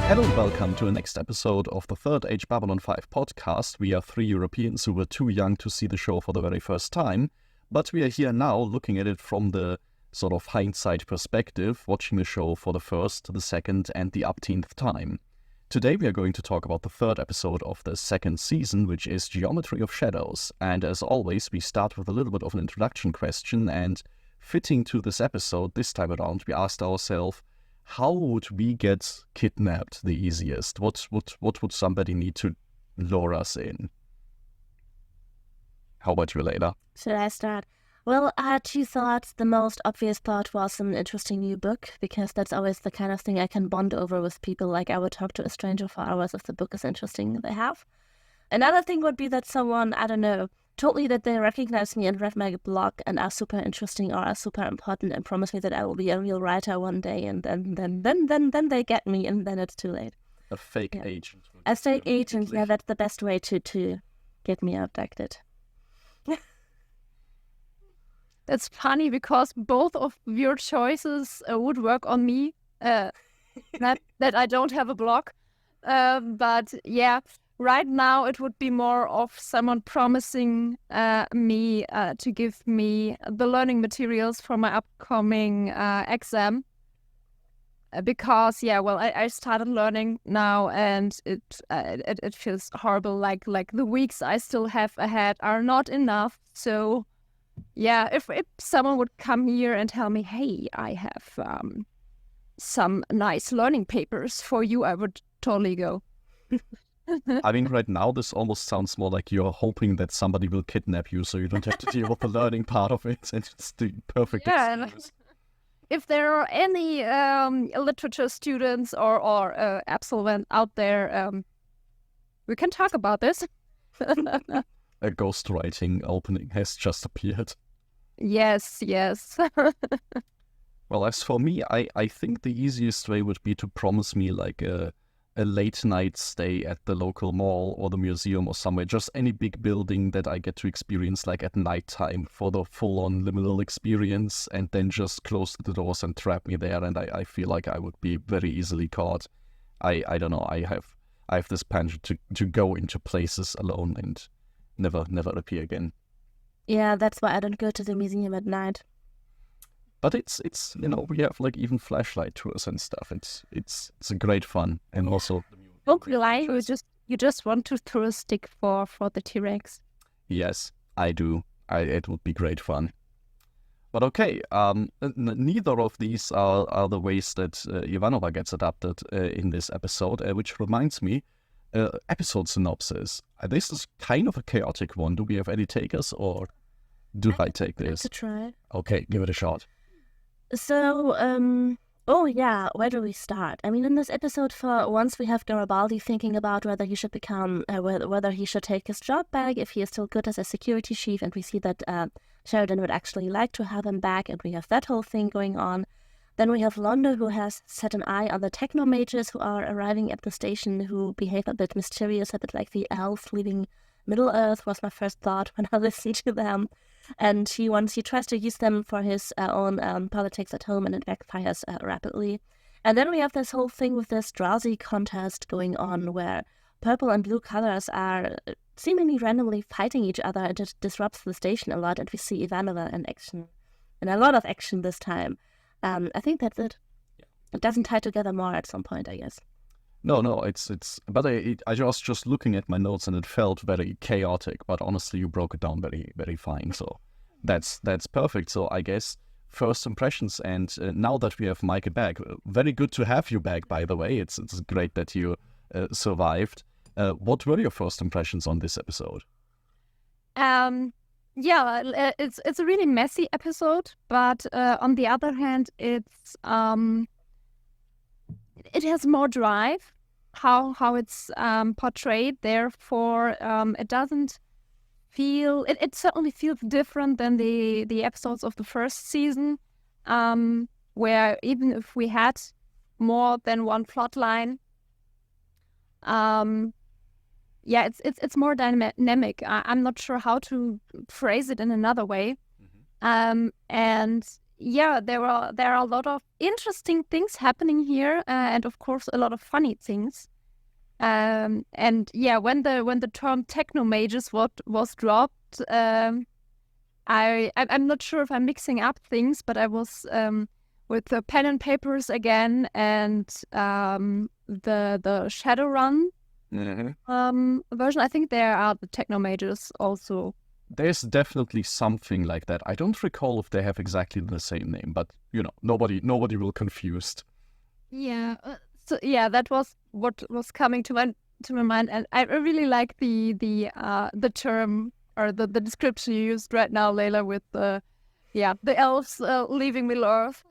Hello and welcome to the next episode of the Third Age Babylon 5 podcast. We are three Europeans who were too young to see the show for the very first time, but we are here now looking at it from the sort of hindsight perspective, watching the show for the first, the second, and the upteenth time. Today we are going to talk about the third episode of the second season, which is Geometry of Shadows. And as always, we start with a little bit of an introduction question, and fitting to this episode, this time around, we asked ourselves, how would we get kidnapped the easiest? What would somebody need to lure us in? How about you, Layla? Should I start? Well, I had two thoughts. The most obvious thought was an interesting new book, because that's always the kind of thing I can bond over with people. Like, I would talk to a stranger for hours if the book is interesting they have. Another thing would be that someone, I don't know, told me that they recognize me and read my blog and are super interesting or are super important and promise me that I will be a real writer one day, and then they get me, and then it's too late. A fake agent. A fake agent, yeah, that's the best way to get me abducted. That's funny because both of your choices would work on me. Not that I don't have a blog, but yeah, right now it would be more of someone promising me to give me the learning materials for my upcoming exam. Because I started learning now, and it feels horrible. Like the weeks I still have ahead are not enough. So. Yeah, if someone would come here and tell me, hey, I have some nice learning papers for you, I would totally go. I mean, right now, this almost sounds more like you're hoping that somebody will kidnap you so you don't have to deal with the learning part of it, and it's the perfect excuse. If there are any literature students or absolvent out there, we can talk about this. A ghostwriting opening has just appeared. Yes. Well, as for me, I think the easiest way would be to promise me like a late night stay at the local mall or the museum or somewhere, just any big building that I get to experience like at nighttime for the full-on liminal experience, and then just close the doors and trap me there, and I feel like I would be very easily caught. I don't know, I have this penchant to go into places alone and never appear again. Yeah, that's why I don't go to the museum at night. But it's we have like even flashlight tours and stuff. It's a great fun, and also. Don't lie. You just want to throw a stick for the T-Rex. Yes, I do. It would be great fun. But okay, neither of these are the ways that Ivanova gets adapted in this episode, which reminds me. Episode synopsis. This is kind of a chaotic one. Do we have any takers, or do I take this? To try. Okay, give it a shot. So, where do we start? I mean, in this episode, for once, we have Garibaldi thinking about whether he should become, whether he should take his job back if he is still good as a security chief, and we see that Sheridan would actually like to have him back, and we have that whole thing going on. Then we have Londo, who has set an eye on the Technomages who are arriving at the station, who behave a bit mysterious, a bit like the elves leaving Middle-earth, was my first thought when I listened to them. And he tries to use them for his own politics at home, and it backfires rapidly. And then we have this whole thing with this drowsy contest going on, where purple and blue colors are seemingly randomly fighting each other, and it disrupts the station a lot, and we see Ivanova in action. And a lot of action this time. I think that's it. Yeah. It doesn't tie together more at some point, I guess. No, but I was just looking at my notes and it felt very chaotic, but honestly you broke it down very, very fine, so that's perfect. So I guess first impressions, and now that we have Meike back, very good to have you back, by the way. It's great that you survived. What were your first impressions on this episode? Yeah, it's a really messy episode, but on the other hand, it has more drive. How it's portrayed. Therefore, it doesn't feel. It certainly feels different than the episodes of the first season, where even if we had more than one plot line, it's more dynamic. I'm not sure how to phrase it in another way. And yeah, there are a lot of interesting things happening here, and of course a lot of funny things. And yeah, when the term Technomages was dropped, I'm not sure if I'm mixing up things, but I was with the pen and papers again, and the Shadowrun version. I think there are the Technomages also. There's definitely something like that. I don't recall if they have exactly the same name, but nobody will confused. Yeah. So yeah, that was what was coming to my mind, and I really like the term or the description you used right now, Layla, with the elves leaving Middle Earth.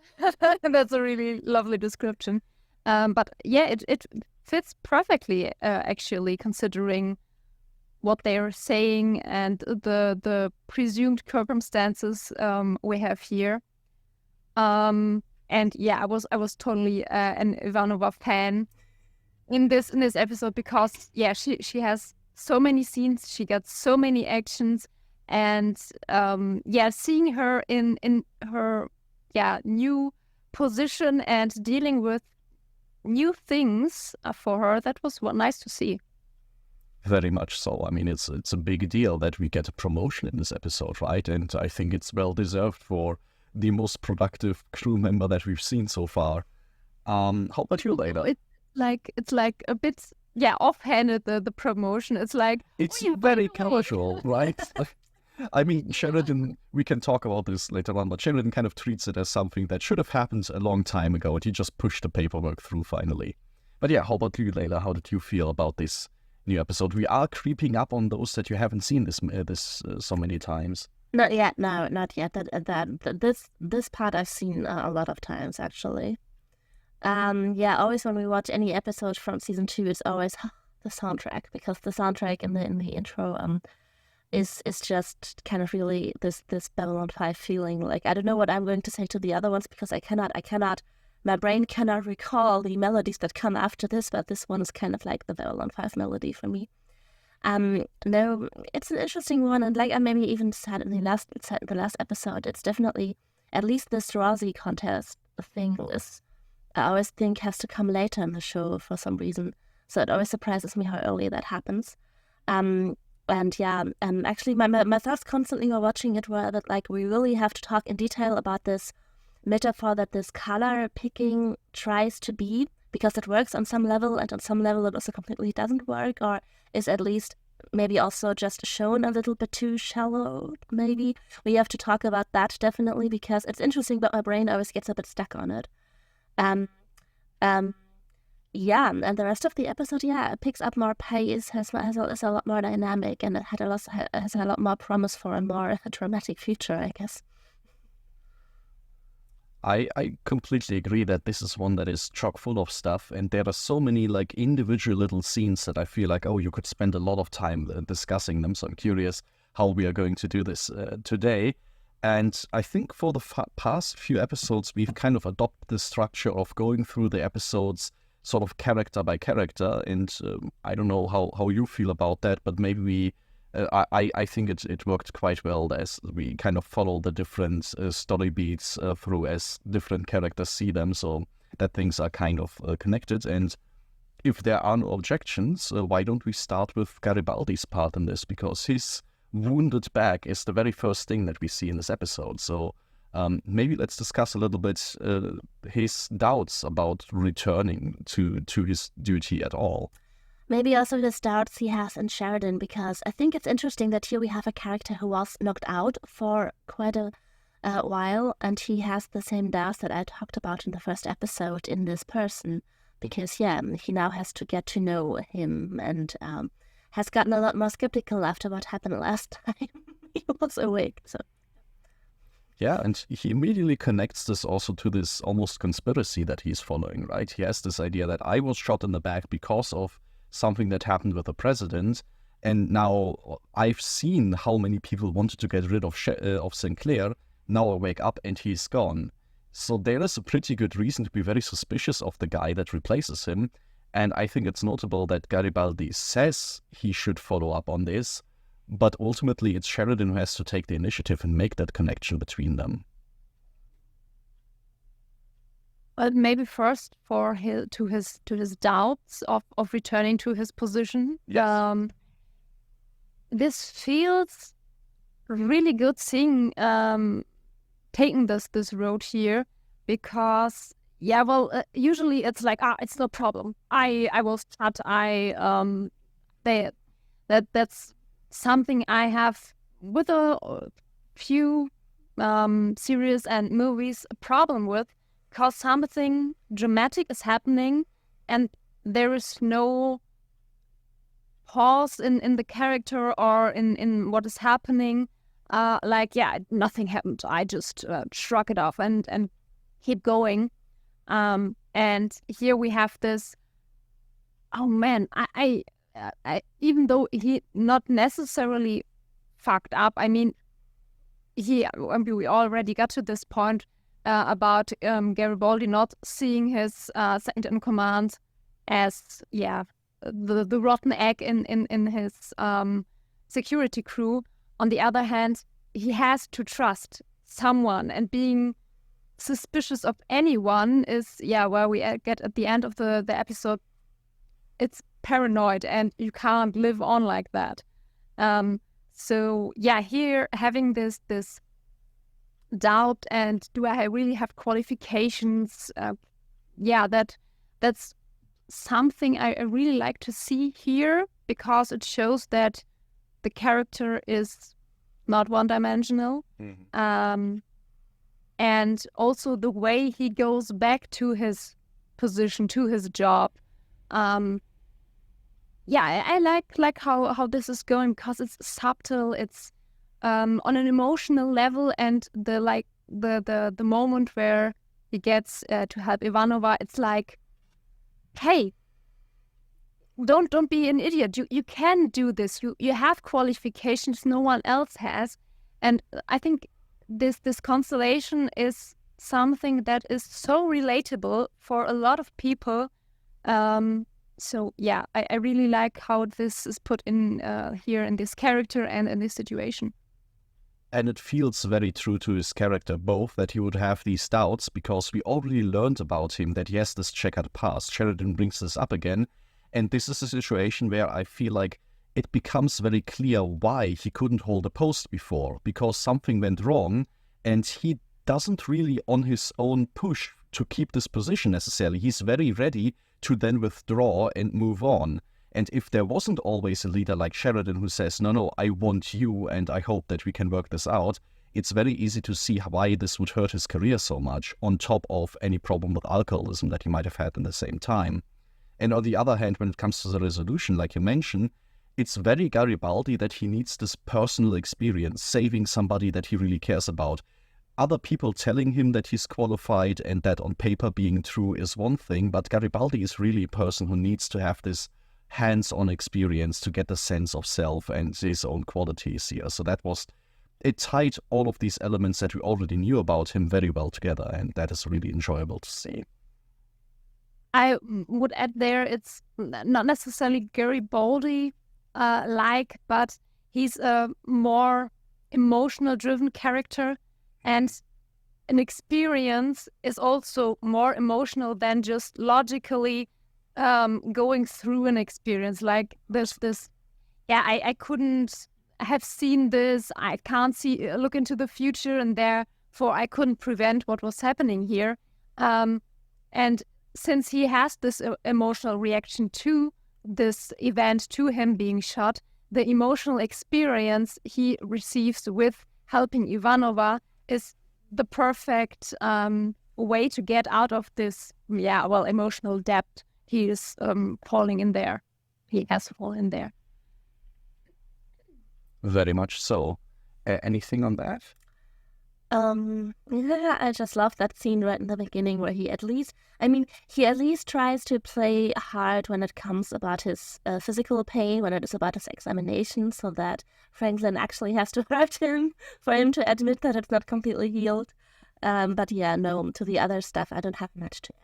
And that's a really lovely description. But yeah, it fits perfectly, actually, considering what they are saying and the presumed circumstances we have here. And yeah, I was totally an Ivanova fan in this episode, because yeah, she has so many scenes, she got so many actions, and yeah, seeing her in her new position and dealing with new things for her, that was nice to see. Very much so. I mean, it's a big deal that we get a promotion in this episode, right? And I think it's well deserved for the most productive crew member that we've seen so far. How about you, Layla? It's like a bit offhanded, the promotion. It's like it's very casual, right? I mean, Sheridan, we can talk about this later on, but Sheridan kind of treats it as something that should have happened a long time ago, and he just pushed the paperwork through finally. But yeah, how about you, Layla? How did you feel about this new episode? We are creeping up on those that you haven't seen this so many times. Not yet. No, not yet. This part I've seen a lot of times, actually. Always when we watch any episode from season 2, it's always the soundtrack, because the soundtrack in the intro is just kind of really this Babylon 5 feeling. Like, I don't know what I'm going to say to the other ones, because I cannot, my brain cannot recall the melodies that come after this, but this one is kind of like the Babylon 5 melody for me. No, it's an interesting one, and like I maybe even said in the last episode, it's definitely, at least this Rosie contest thing is, I always think, has to come later in the show for some reason. So it always surprises me how early that happens. Actually my thoughts constantly while watching it were that, like, we really have to talk in detail about this metaphor that this color picking tries to be, because it works on some level, and on some level it also completely doesn't work, or is at least maybe also just shown a little bit too shallow, maybe. We have to talk about that, definitely, because it's interesting, but my brain always gets a bit stuck on it. And the rest of the episode, it picks up more pace, is a lot more dynamic, and it has a lot more promise for a more dramatic future, I guess. I completely agree that this is one that is chock full of stuff, and there are so many like individual little scenes that I feel like, you could spend a lot of time discussing them. So I'm curious how we are going to do this today. And I think for the past few episodes, we've kind of adopted the structure of going through the episodes sort of character by character. And I don't know how you feel about that, but maybe I think it worked quite well, as we kind of follow the different story beats through as different characters see them, so that things are kind of connected. And if there are no objections, why don't we start with Garibaldi's part in this, because his wounded back is the very first thing that we see in this episode. So maybe let's discuss a little bit his doubts about returning to his duty at all. Maybe also the doubts he has in Sheridan, because I think it's interesting that here we have a character who was knocked out for quite a while, and he has the same doubts that I talked about in the first episode in this person, because he now has to get to know him, and has gotten a lot more skeptical after what happened last time he was awake. So. Yeah, and he immediately connects this also to this almost conspiracy that he's following, right? He has this idea that I was shot in the back because of something that happened with the president, and now I've seen how many people wanted to get rid of Sinclair. Now I wake up and he's gone. So there is a pretty good reason to be very suspicious of the guy that replaces him, and I think it's notable that Garibaldi says he should follow up on this, but ultimately it's Sheridan who has to take the initiative and make that connection between them. Maybe first for his doubts of returning to his position. Yes. This feels really good seeing taking this road here, because usually it's like, it's no problem, I will start, that's something I have with a few series and movies a problem with, because something dramatic is happening and there is no pause in the character or in what is happening. Nothing happened, I just shrug it off and keep going. And here we have this, oh man, I even though he not necessarily fucked up, I mean, we already got to this point about Garibaldi not seeing his second in command as the rotten egg in his security crew. On the other hand, he has to trust someone, and being suspicious of anyone is where we get at the end of the episode. It's paranoid, and you can't live on like that. Here having this doubt, and do I really have qualifications? That's something I really like to see here, because it shows that the character is not one-dimensional. Mm-hmm. And also the way he goes back to his position, to his job. I like how this is going, because it's subtle, it's on an emotional level, and the moment where he gets to help Ivanova, it's like, hey, don't be an idiot. You can do this. You have qualifications no one else has. And I think this constellation is something that is so relatable for a lot of people. I really like how this is put in here in this character and in this situation. And it feels very true to his character, both that he would have these doubts, because we already learned about him that he has this checkered past. Sheridan brings this up again, and this is a situation where I feel like it becomes very clear why he couldn't hold a post before, because something went wrong, and he doesn't really on his own push to keep this position necessarily. He's very ready to then withdraw and move on. And if there wasn't always a leader like Sheridan who says, no, I want you and I hope that we can work this out, it's very easy to see why this would hurt his career so much, on top of any problem with alcoholism that he might have had in the same time. And on the other hand, when it comes to the resolution, like you mentioned, it's very Garibaldi that he needs this personal experience, saving somebody that he really cares about. Other people telling him that he's qualified and that on paper being true is one thing, but Garibaldi is really a person who needs to have this hands-on experience to get the sense of self and his own qualities here. So it tied all of these elements that we already knew about him very well together, and that is really enjoyable to see. I would add there, it's not necessarily Garibaldi but he's a more emotional driven character, and an experience is also more emotional than just logically going through an experience. Like there's this, I couldn't have seen this, I can't look into the future, and therefore I couldn't prevent what was happening here. And since he has this emotional reaction to this event, to him being shot, the emotional experience he receives with helping Ivanova is the perfect way to get out of this, emotional depth he is falling in there. He has fallen in there. Very much so. Anything on that? I just love that scene right in the beginning where he at least tries to play hard when it comes about his physical pain, when it is about his examination, so that Franklin actually has to hurt him for him to admit that it's not completely healed. To the other stuff, I don't have much to add.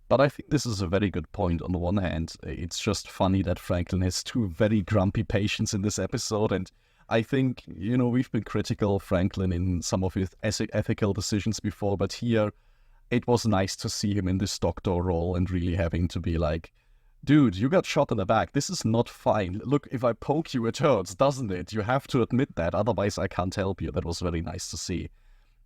But I think this is a very good point. On the one hand, it's just funny that Franklin has two very grumpy patients in this episode, and I think, we've been critical of Franklin in some of his ethical decisions before, but here it was nice to see him in this doctor role and really having to be like, dude, you got shot in the back. This is not fine. Look, if I poke you, it hurts, doesn't it? You have to admit that. Otherwise, I can't help you. That was very nice to see.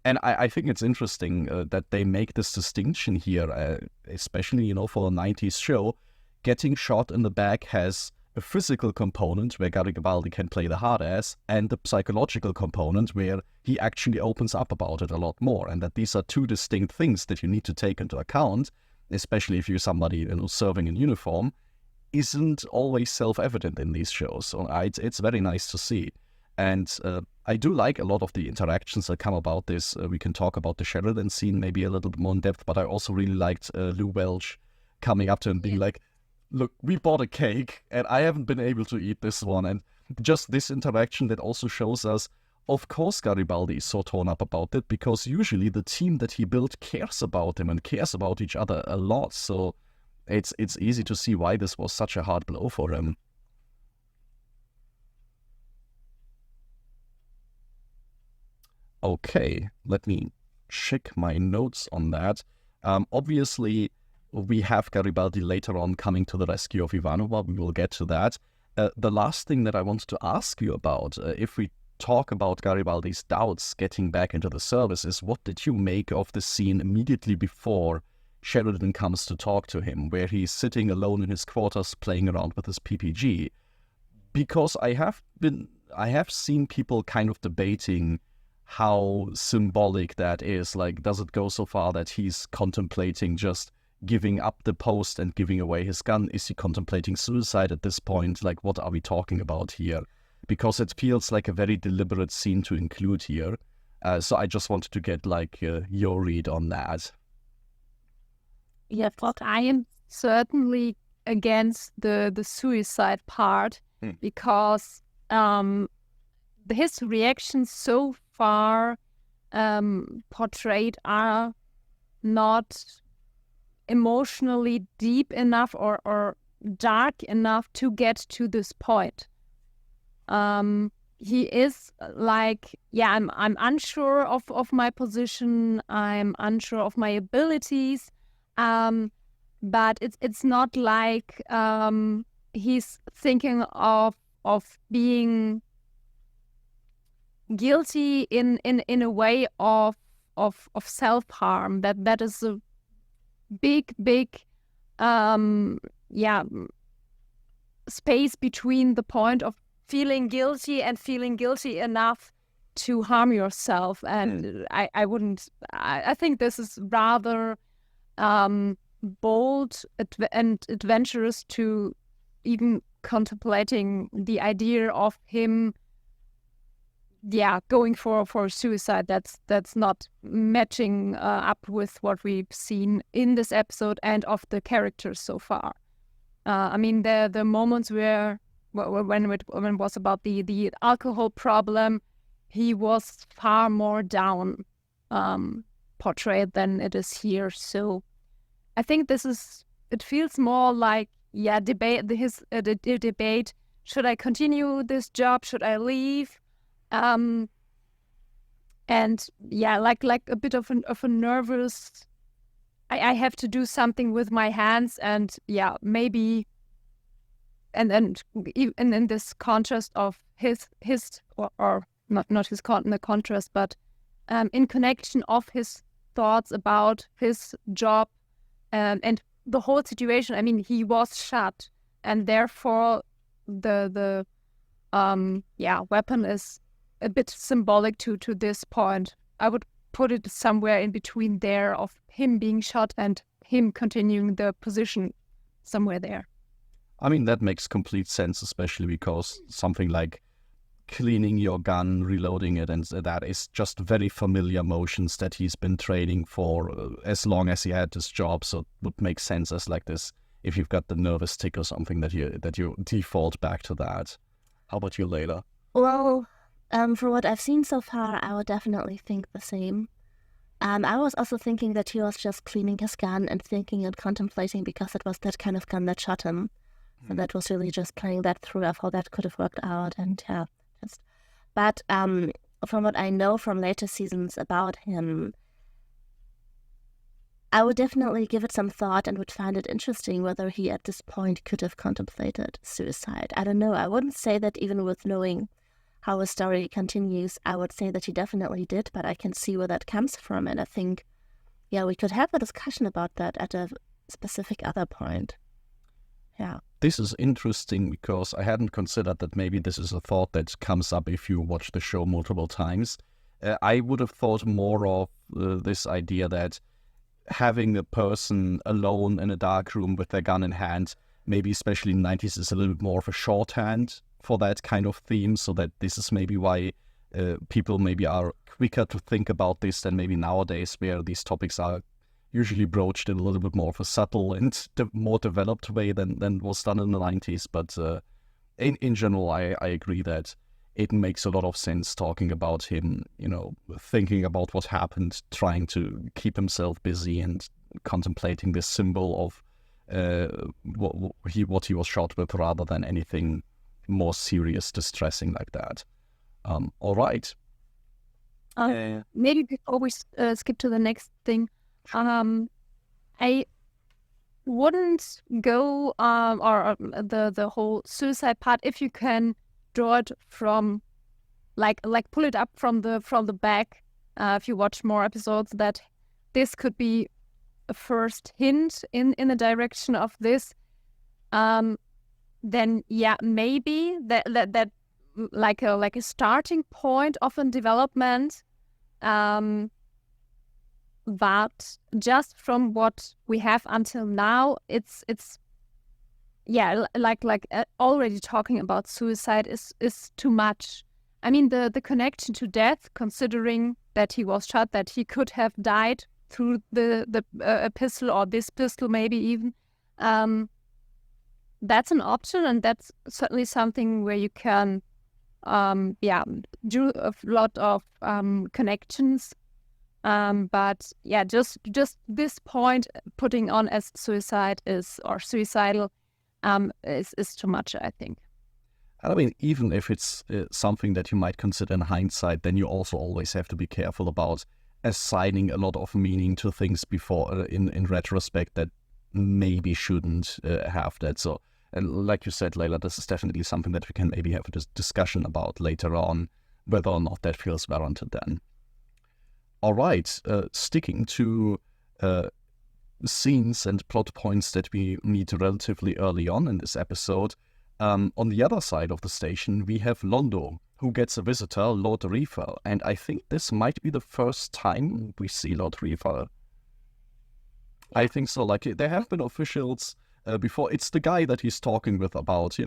And I think it's interesting that they make this distinction here, especially, for a 90s show. Getting shot in the back has a physical component where Garibaldi can play the hard ass, and the psychological component where he actually opens up about it a lot more. And that these are two distinct things that you need to take into account, especially if you're somebody serving in uniform, isn't always self-evident in these shows. So it's very nice to see. And I do like a lot of the interactions that come about this. We can talk about the Sheridan scene maybe a little bit more in depth, but I also really liked Lou Welch coming up to him and being like, look, we bought a cake and I haven't been able to eat this one. And just this interaction that also shows us, of course, Garibaldi is so torn up about it, because usually the team that he built cares about him and cares about each other a lot. So it's easy to see why this was such a hard blow for him. Okay, let me check my notes on that. Obviously, we have Garibaldi later on coming to the rescue of Ivanova. We will get to that. The last thing that I wanted to ask you about, if we talk about Garibaldi's doubts getting back into the service, is what did you make of the scene immediately before Sheridan comes to talk to him, where he's sitting alone in his quarters playing around with his PPG? Because I have seen people kind of debating how symbolic that is. Like, does it go so far that he's contemplating just giving up the post and giving away his gun? Is he contemplating suicide at this point? Like, what are we talking about here? Because it feels like a very deliberate scene to include here. So I just wanted to get your read on that. Yeah, but I am certainly against the suicide part, because his reactions so far portrayed are not emotionally deep enough or dark enough to get to this point. He is like, I'm unsure of my position, I'm unsure of my abilities, but it's not like he's thinking of being guilty in a way of self-harm. That is a big space between the point of feeling guilty and feeling guilty enough to harm yourself. And I think this is rather bold and adventurous to even contemplating the idea of him going for suicide. That's not matching up with what we've seen in this episode and of the characters so far. I mean, the moments where when it was about the alcohol problem, he was far more down portrayed than it is here. So I think it feels more like the debate. Should I continue this job? Should I leave? And like a bit of a nervous. I have to do something with my hands, and maybe. And in this contrast of his or not his the contrast, but in connection of his thoughts about his job and the whole situation. I mean, he was shot, and therefore the weapon is a bit symbolic to this point. I would put it somewhere in between there of him being shot and him continuing the position, somewhere there. I mean, that makes complete sense, especially because something like cleaning your gun, reloading it, and that is just very familiar motions that he's been training for as long as he had this job. So it would make sense as like this, if you've got the nervous tick or something, that you default back to that. How about you, Layla? Well, for what I've seen so far, I would definitely think the same. I was also thinking that he was just cleaning his gun and thinking and contemplating, because it was that kind of gun that shot him. So that was really just playing that through of how that could have worked out. And but from what I know from later seasons about him, I would definitely give it some thought and would find it interesting whether he at this point could have contemplated suicide. I don't know. I wouldn't say that even with knowing how his story continues, I would say that he definitely did, but I can see where that comes from. And I think, yeah, we could have a discussion about that at a specific other point. Yeah. This is interesting because I hadn't considered that maybe this is a thought that comes up if you watch the show multiple times. I would have thought more of this idea that having a person alone in a dark room with their gun in hand, maybe especially in the 90s, is a little bit more of a shorthand for that kind of theme, so that this is maybe why people maybe are quicker to think about this than maybe nowadays, where these topics are usually broached in a little bit more of a subtle and more developed way than was done in the 90s. But in general, I agree that it makes a lot of sense talking about him, thinking about what happened, trying to keep himself busy and contemplating this symbol of what he was shot with, rather than anything more serious, distressing like that. All right. Maybe before we skip to the next thing, I wouldn't go or the whole suicide part if you can draw it from like pull it up from the back. If you watch more episodes, that this could be a first hint in the direction of this. Then yeah, maybe that like a starting point of a development. But just from what we have until now, it's yeah, like already talking about suicide is too much. I mean, the connection to death, considering that he was shot, that he could have died through the pistol, or this pistol maybe even, that's an option, and that's certainly something where you can do a lot of connections. But yeah, just this point putting on as suicide or suicidal is too much, I think. I mean, even if it's something that you might consider in hindsight, then you also always have to be careful about assigning a lot of meaning to things before in retrospect that maybe shouldn't have that. So, and like you said, Layla, this is definitely something that we can maybe have a discussion about later on, whether or not that feels warranted then. All right, sticking to scenes and plot points that we meet relatively early on in this episode, on the other side of the station, we have Londo, who gets a visitor, Lord Reefer, and I think this might be the first time we see Lord Reefer. I think so. Like, there have been officials before. It's the guy that he's talking with about,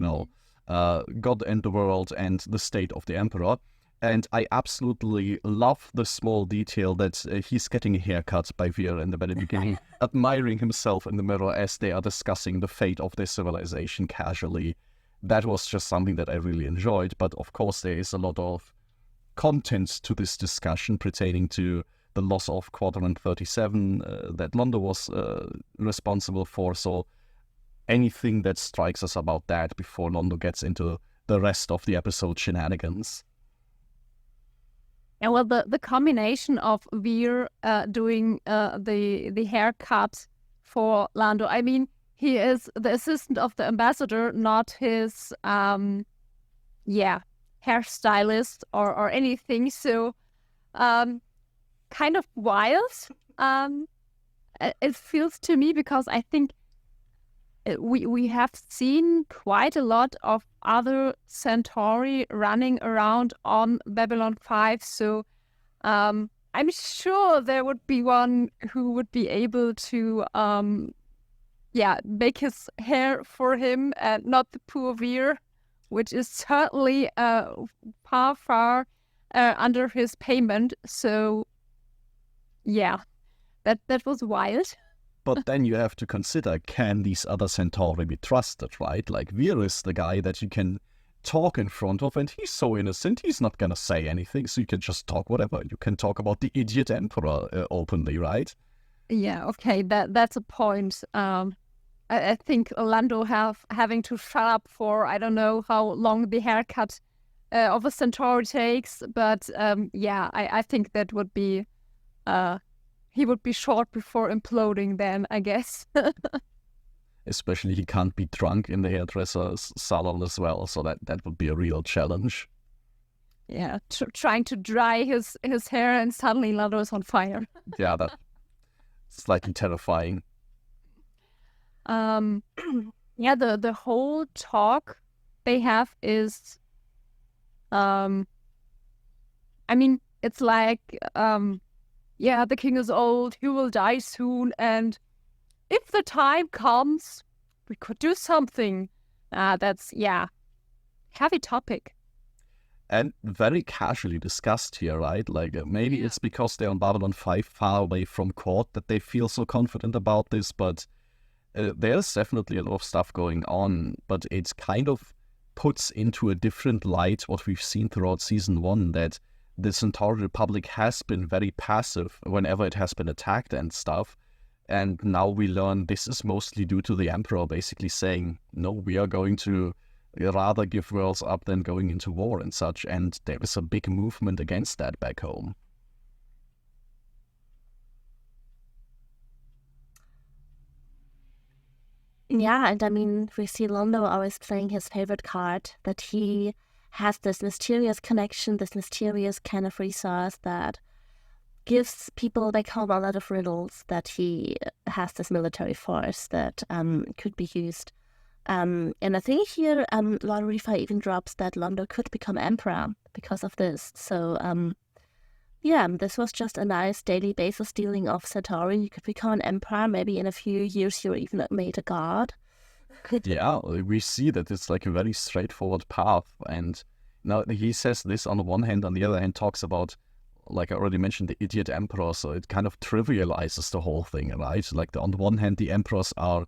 God and the world and the state of the Emperor. And I absolutely love the small detail that he's getting a haircut by Veer in the very beginning, admiring himself in the mirror as they are discussing the fate of their civilization casually. That was just something that I really enjoyed. But of course, there is a lot of content to this discussion pertaining to the loss of Quadrant 37 that Londo was responsible for. So anything that strikes us about that before Londo gets into the rest of the episode shenanigans. Yeah, well, the combination of Veer doing the haircut for Londo, I mean, he is the assistant of the ambassador, not his hairstylist or anything. So kind of wild. It feels to me, because I think we have seen quite a lot of other Centauri running around on Babylon 5, so I'm sure there would be one who would be able to make his hair for him, and not the poor Veer, which is certainly far under his payment. So yeah, that was wild. But then you have to consider, can these other Centauri be trusted, right? Like, Veer is the guy that you can talk in front of, and he's so innocent, he's not gonna say anything, so you can just talk whatever. You can talk about the idiot emperor openly, right? Yeah, okay, that's a point. I think Londo having to shut up for, I don't know how long the haircut of a Centauri takes, but I think that would be he would be short before imploding then, I guess. Especially he can't be drunk in the hairdresser's salon as well, so that would be a real challenge. Yeah, trying to dry his hair and suddenly Londo is on fire. Yeah, that's slightly terrifying. Yeah, the whole talk they have is, I mean, it's like, yeah, the king is old, he will die soon, and if the time comes, we could do something. That's, yeah, heavy topic. And very casually discussed here, right? Like maybe it's because they're on Babylon 5 far away from court that they feel so confident about this, but there's definitely a lot of stuff going on, but it kind of puts into a different light what we've seen throughout Season 1, that the Centauri Republic has been very passive whenever it has been attacked and stuff. And now we learn this is mostly due to the Emperor basically saying, no, we are going to rather give worlds up than going into war and such. And there is a big movement against that back home. Yeah, and I mean, we see Londo always playing his favorite card, that he has this mysterious connection, this mysterious kind of resource that gives people back home a lot of riddles, that he has this military force that could be used. And I think here Lord Reefer even drops that Londo could become emperor because of this. So yeah, this was just a nice daily basis dealing of Centauri. You could become an emperor, maybe in a few years you're even made a god. Yeah, we see that it's like a very straightforward path. And now he says this on the one hand, on the other hand talks about, like I already mentioned, the idiot emperor, so it kind of trivializes the whole thing, right? Like on the one hand, the emperors are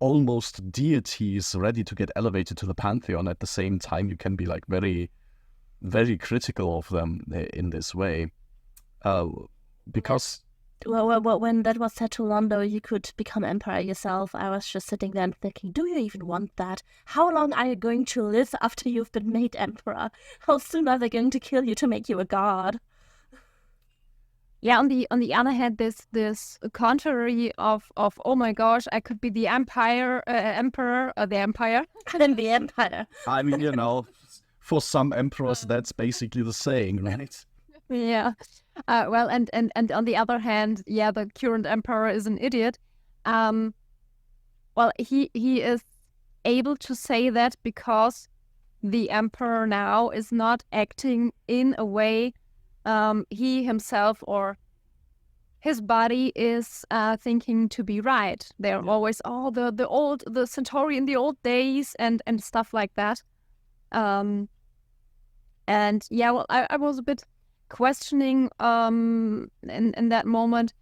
almost deities ready to get elevated to the pantheon. At the same time, you can be like very, very critical of them in this way. Because... Well, when that was said to Londo, you could become emperor yourself, I was just sitting there and thinking, do you even want that? How long are you going to live after you've been made emperor? How soon are they going to kill you to make you a god? Yeah, on the other hand, this contrary of oh my gosh, I could be the emperor, the empire. And the empire. I mean, you know, for some emperors, that's basically the saying, right? Yeah. Well, and on the other hand, yeah, the current emperor is an idiot. Well, he is able to say that because the emperor now is not acting in a way he himself or his body is thinking to be right. They're always the Centauri in the old days and stuff like that. And yeah, well, I was a bit questioning in that moment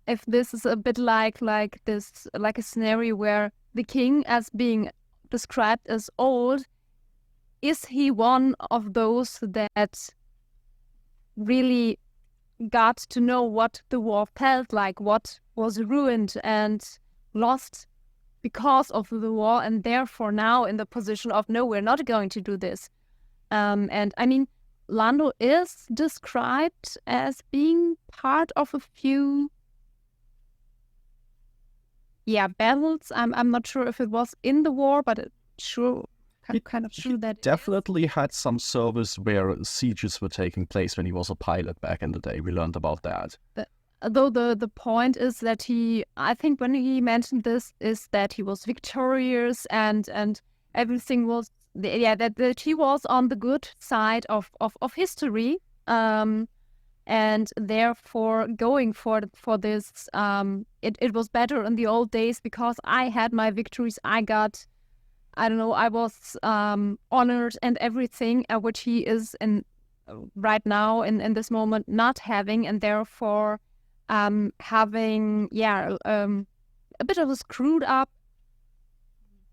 if this is a bit like a scenario where the king, as being described as old, is he one of those that really got to know what the war felt like, what was ruined and lost because of the war, and therefore now in the position of, no, we're not going to do this. And I mean, Londo is described as being part of a few battles. I'm not sure if it was in the war, but kind of true that definitely had some service where sieges were taking place when he was a pilot back in the day. We learned about that. Though the point is that I think when he mentioned this, is that he was victorious and everything was, that he was on the good side of history, and therefore going for this, it was better in the old days because I had my victories. I was honored and everything, which he is right now in this moment not having, and therefore having a bit of a screwed up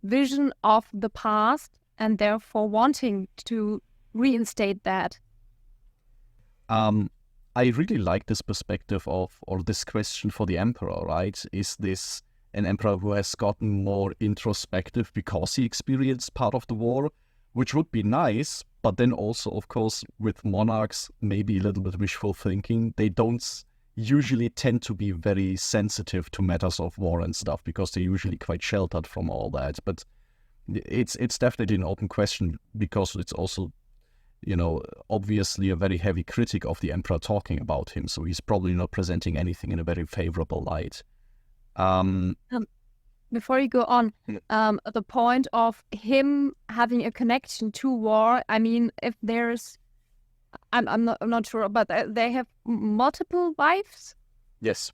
vision of the past, and therefore wanting to reinstate that. I really like this perspective or this question for the emperor, right? Is this an emperor who has gotten more introspective because he experienced part of the war, which would be nice, but then also, of course, with monarchs, maybe a little bit wishful thinking. They don't usually tend to be very sensitive to matters of war and stuff because they're usually quite sheltered from all that. But it's definitely an open question because it's also, obviously a very heavy critic of the emperor talking about him. So he's probably not presenting anything in a very favorable light. Before you go on, the point of him having a connection to war, I mean, if there's, I'm not sure, but they have multiple wives. Yes.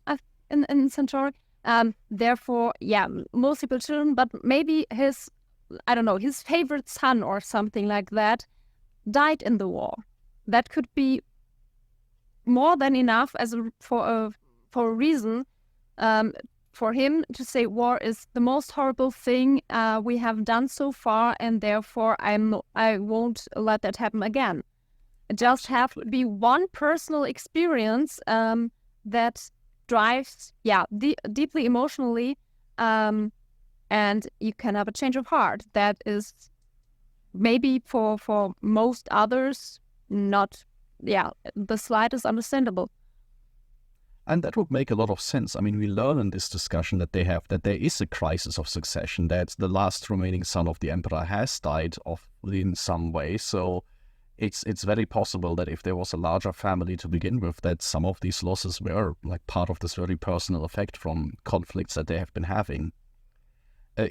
In Centauri. Therefore, multiple children, but maybe his favorite son or something like that died in the war. That could be more than enough for a reason for him to say war is the most horrible thing we have done so far, and therefore I won't let that happen again. It just have to be one personal experience that drives, deeply emotionally, and you can have a change of heart. That is maybe for most others not, the slightest understandable. And that would make a lot of sense. I mean, we learn in this discussion that there is a crisis of succession, that the last remaining son of the emperor has died off in some way. So it's very possible that if there was a larger family to begin with, that some of these losses were like part of this very personal effect from conflicts that they have been having.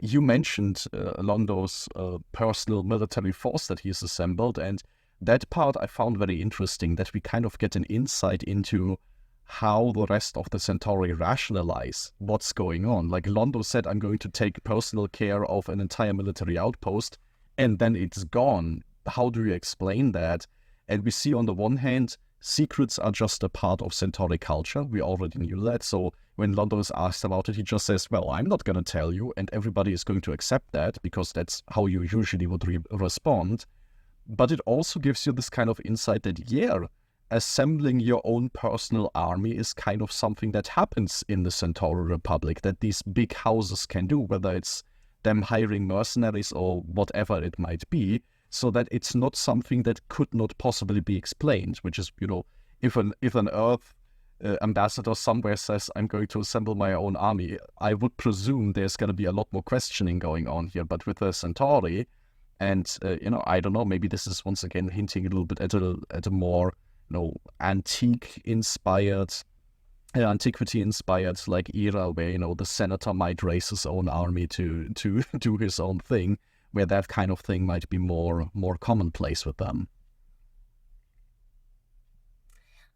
You mentioned Londo's personal military force that he's assembled, and that part I found very interesting, that we kind of get an insight into how the rest of the Centauri rationalize what's going on. Like Londo said, I'm going to take personal care of an entire military outpost, and then it's gone. How do you explain that? And we see on the one hand, secrets are just a part of Centauri culture. We already knew that. So when Londo is asked about it, he just says, well, I'm not going to tell you, and everybody is going to accept that because that's how you usually would respond. But it also gives you this kind of insight that, assembling your own personal army is kind of something that happens in the Centauri Republic, that these big houses can do, whether it's them hiring mercenaries or whatever it might be, so that it's not something that could not possibly be explained, which is, if an Earth ambassador somewhere says, I'm going to assemble my own army, I would presume there's going to be a lot more questioning going on here. But with the Centauri, and, I don't know, maybe this is once again hinting a little bit at a more antiquity-inspired like era where, the senator might raise his own army to do his own thing, where that kind of thing might be more commonplace with them.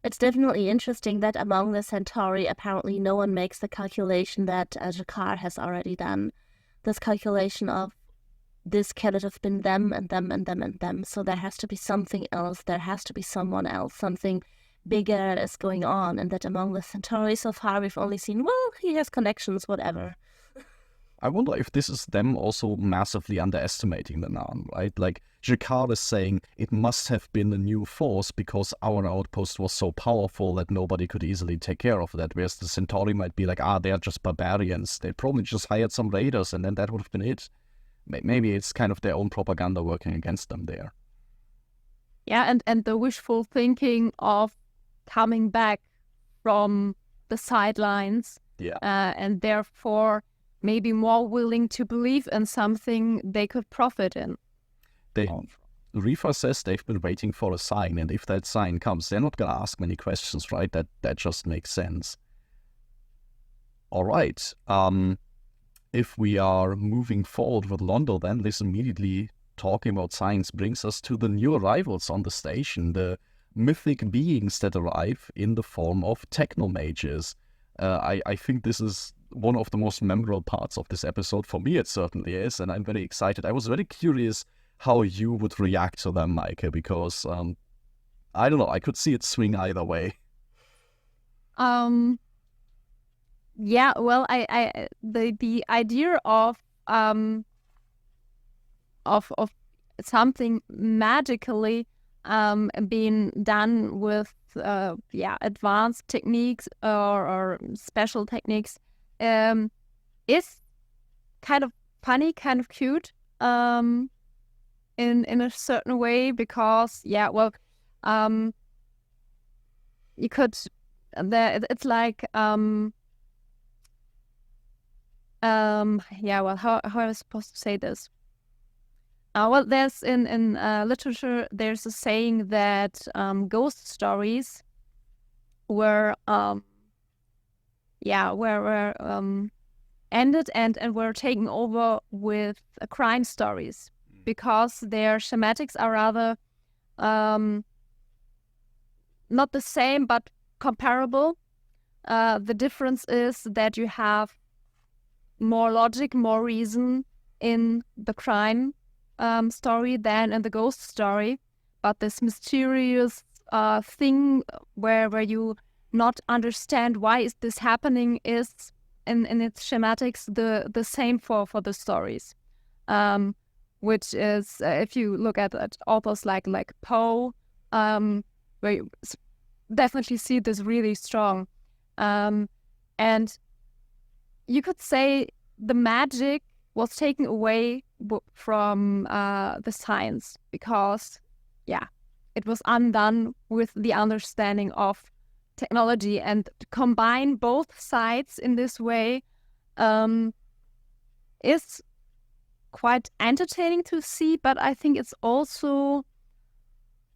It's definitely interesting that among the Centauri, apparently no one makes the calculation that Jakar has already done. This calculation of this cannot have been them and them and them and them. So there has to be something else. There has to be someone else. Something bigger is going on. And that among the Centauri so far, we've only seen, well, he has connections, whatever. I wonder if this is them also massively underestimating the Narn, right? Like, Jakar is saying it must have been a new force because our outpost was so powerful that nobody could easily take care of that, whereas the Centauri might be like, they're just barbarians. They probably just hired some raiders and then that would have been it. Maybe it's kind of their own propaganda working against them there. Yeah, and the wishful thinking of coming back from the sidelines. Yeah. And therefore maybe more willing to believe in something they could profit in. Reefer says they've been waiting for a sign, and if that sign comes, they're not going to ask many questions, right? That just makes sense. All right. If we are moving forward with Londo, then this immediately, talking about signs, brings us to the new arrivals on the station, the mythic beings that arrive in the form of Technomages. I think this is one of the most memorable parts of this episode. For me, it certainly is, and I'm very excited. I was very curious how you would react to them, Meike, because, I don't know, I could see it swing either way. Yeah, well, I the idea of something magically being done with advanced techniques or special techniques is kind of funny, kind of cute in a certain way, because you could it's like well, how am I supposed to say this? Well, there's in literature there's a saying that ghost stories were ended and were taken over with crime stories because their schematics are rather not the same but comparable. The difference is that you have more logic, more reason in the crime story than in the ghost story, but this mysterious thing where you not understand why is this happening is in its schematics the same for the stories, which is if you look at authors like Poe, where you definitely see this really strong, and you could say the magic was taken away from the science because, it was undone with the understanding of technology, and to combine both sides in this way is quite entertaining to see, but I think it's also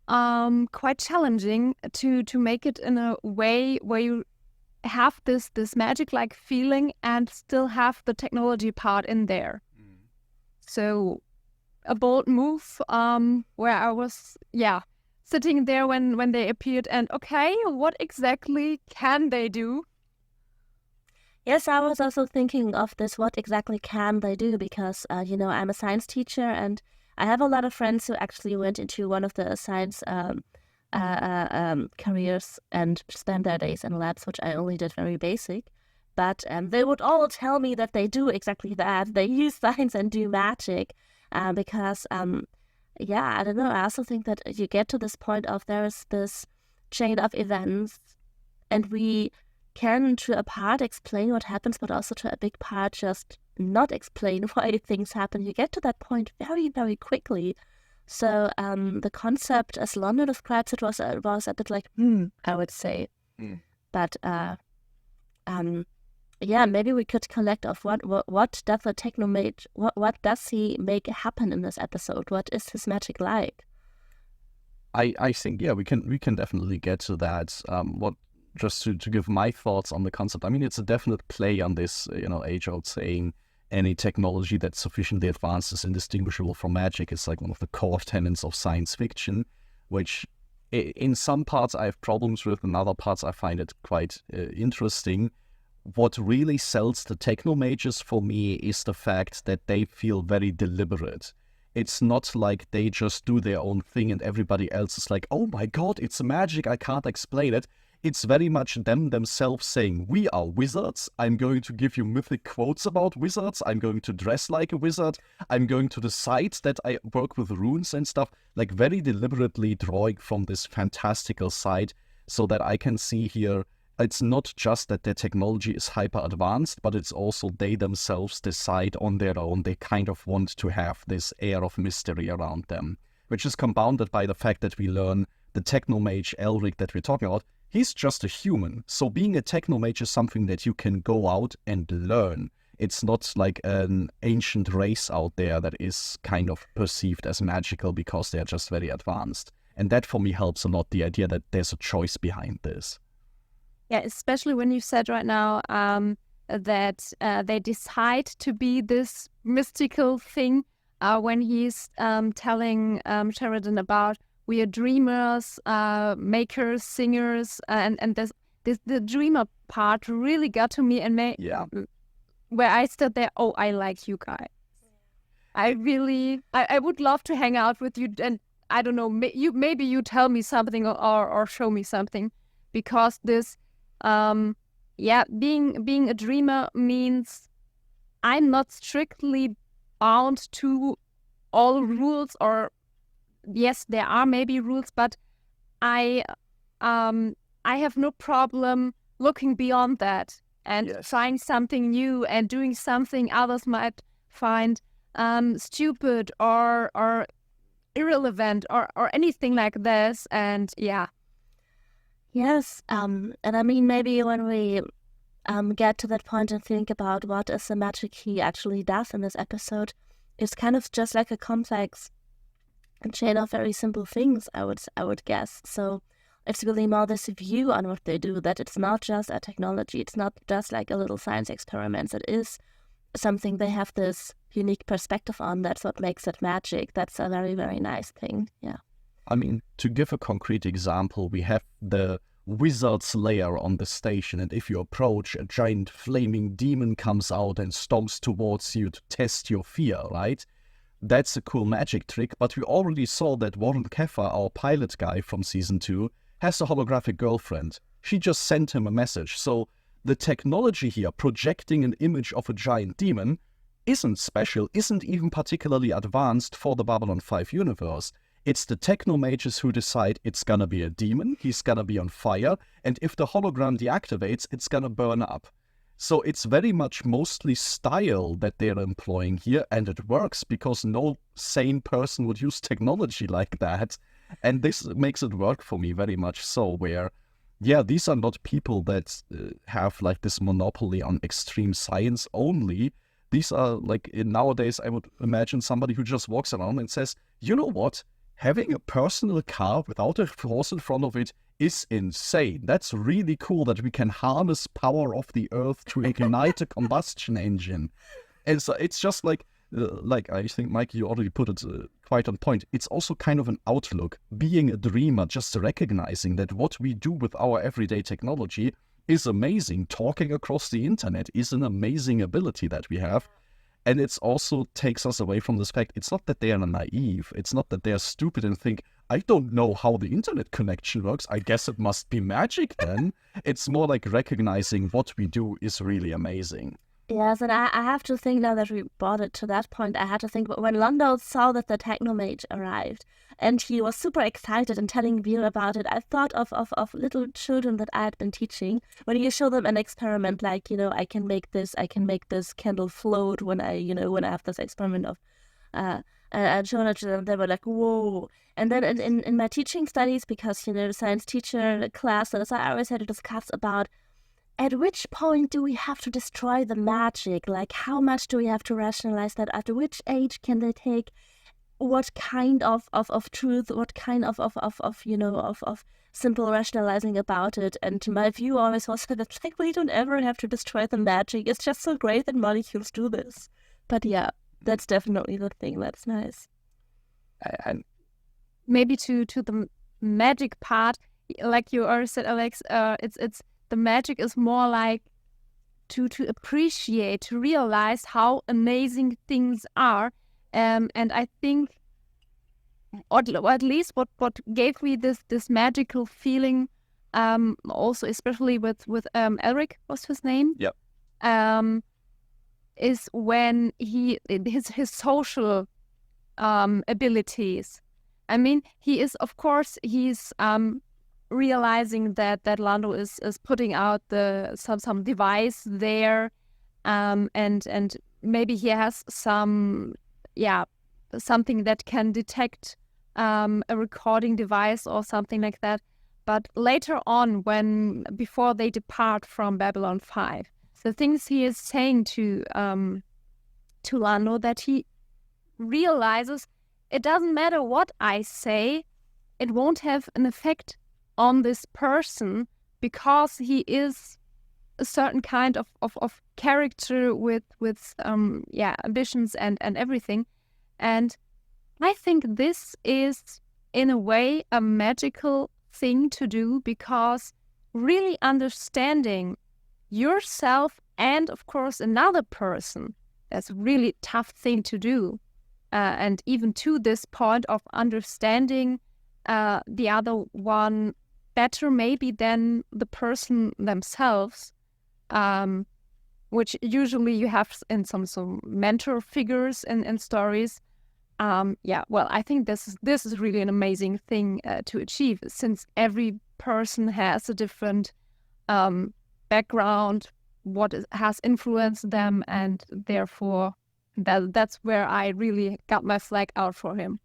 quite challenging to make it in a way where you have this magic-like feeling and still have the technology part in there. So a bold move where I was sitting there when they appeared and okay, what exactly can they do? Yes, I was also thinking of this, what exactly can they do? Because, I'm a science teacher and I have a lot of friends who actually went into one of the science careers and spend their days in labs, which I only did very basic. But they would all tell me that they do exactly that. They use science and do magic because, I don't know. I also think that you get to this point of there's this chain of events and we can, to a part, explain what happens, but also to a big part just not explain why things happen. You get to that point very, very quickly. So the concept, as Londo describes it, was a bit like, I would say. But maybe we could collect of what does the Technomage, what does he make happen in this episode? What is his magic like? I think we can definitely get to that. Just to give my thoughts on the concept. I mean, it's a definite play on this age-old saying, any technology that's sufficiently advanced is indistinguishable from magic. It's like one of the core tenets of science fiction, which in some parts I have problems with, in other parts I find it quite interesting. What really sells the Technomages for me is the fact that they feel very deliberate. It's not like they just do their own thing and everybody else is like, oh my god, it's magic, I can't explain it. It's very much them themselves saying, we are wizards, I'm going to give you mythic quotes about wizards, I'm going to dress like a wizard, I'm going to decide that I work with runes and stuff, like very deliberately drawing from this fantastical side so that I can see here, it's not just that their technology is hyper advanced, but it's also they themselves decide on their own, they kind of want to have this air of mystery around them, which is compounded by the fact that we learn the Technomage Elric that we're talking about, he's just a human. So being a Technomage is something that you can go out and learn. It's not like an ancient race out there that is kind of perceived as magical because they're just very advanced. And that for me helps a lot, the idea that there's a choice behind this. Yeah, especially when you said right now that they decide to be this mystical thing when he's telling Sheridan about we are dreamers, makers, singers, and the dreamer part really got to me and where I stood there, oh, I like you guys. I would love to hang out with you, and I don't know, maybe you tell me something or show me something, because this, being a dreamer means I'm not strictly bound to all rules, or yes, there are maybe rules, but I have no problem looking beyond that and trying something new and doing something others might find stupid or irrelevant or anything like this. And Yes, and I mean, maybe when we get to that point and think about what is the magic he actually does in this episode, it's kind of just like a complex chain of very simple things, I would guess. So it's really more this view on what they do, that it's not just a technology, it's not just like a little science experiment, it is something they have this unique perspective on. That's what makes it magic. That's a very, very nice thing. Yeah. I mean, to give a concrete example, we have the wizard's lair on the station, and if you approach, a giant flaming demon comes out and stomps towards you to test your fear, right? That's a cool magic trick, but we already saw that Warren Keffer, our pilot guy from season 2, has a holographic girlfriend. She just sent him a message. So the technology here, projecting an image of a giant demon, isn't special, isn't even particularly advanced for the Babylon 5 universe. It's the Technomages who decide it's gonna be a demon, he's gonna be on fire, and if the hologram deactivates, it's gonna burn up. So it's very much mostly style that they're employing here, and it works because no sane person would use technology like that. And this makes it work for me very much so, where, yeah, these are not people that have like this monopoly on extreme science only. These are like, nowadays, I would imagine somebody who just walks around and says, you know what? Having a personal car without a horse in front of it is insane. That's really cool that we can harness power of the earth to ignite a combustion engine. And so it's just like I think, Mike, you already put it quite on point. It's also kind of an outlook. Being a dreamer, just recognizing that what we do with our everyday technology is amazing. Talking across the internet is an amazing ability that we have. And it also takes us away from this fact. It's not that they are naive. It's not that they are stupid and think, I don't know how the internet connection works. I guess it must be magic then. It's more like recognizing what we do is really amazing. Yes, and I have to think, now that we brought it to that point, I had to think when Londo saw that the Technomage arrived and he was super excited and telling Veer about it, I thought of little children that I had been teaching. When you show them an experiment, like, I can make this candle float when I have this experiment of and shown it to them, they were like, whoa. And then in my teaching studies, because, science teacher classes, I always had to discuss about at which point do we have to destroy the magic? Like, how much do we have to rationalize that? At which age can they take what kind of truth, what kind of simple rationalizing about it? And my view always was that it's like, we don't ever have to destroy the magic. It's just so great that molecules do this. But yeah, that's definitely the thing that's nice. And maybe to the magic part, like you already said, Alex, it's the magic is more like to appreciate, to realize how amazing things are. And I think, or at least what gave me this magical feeling, also especially with Elric, was his name? Yep. Is when his social abilities. I mean, he's realizing that Londo is putting out some device there, and maybe he has something that can detect a recording device or something like that. But later on, before they depart from Babylon 5, the things he is saying to Londo, that he realizes it doesn't matter what I say, it won't have an effect on this person because he is a certain kind of character with ambitions and everything. And I think this is in a way a magical thing to do, because really understanding yourself and of course another person, that's a really tough thing to do. And even to this point of understanding the other one better maybe than the person themselves, which usually you have in some mentor figures in stories. Well, I think this is really an amazing thing to achieve, since every person has a different background, has influenced them, and therefore that's where I really got my flag out for him.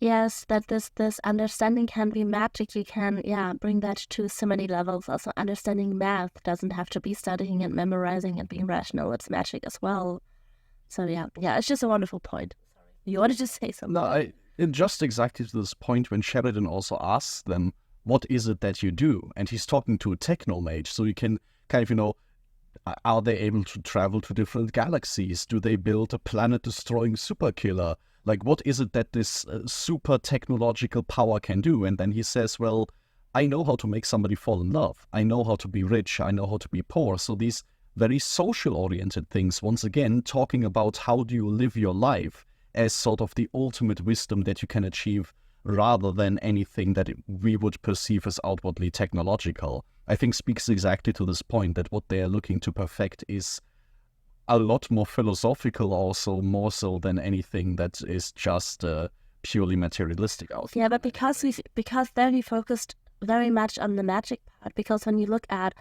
yes, that this understanding can be magic. You can, bring that to so many levels. Also, understanding math doesn't have to be studying and memorizing and being rational. It's magic as well. So yeah, it's just a wonderful point. Sorry. You wanted to say something? No, just exactly to this point when Sheridan also asks them, what is it that you do? And he's talking to a technomage, so you can kind of, are they able to travel to different galaxies? Do they build a planet-destroying super killer? Like, what is it that this super technological power can do? And then he says, well, I know how to make somebody fall in love. I know how to be rich. I know how to be poor. So these very social-oriented things, once again, talking about how do you live your life as sort of the ultimate wisdom that you can achieve rather than anything that we would perceive as outwardly technological, I think speaks exactly to this point that what they are looking to perfect is a lot more philosophical also, more so than anything that is just purely materialistic out. Yeah, but because there we focused very much on the magic part, because when you look at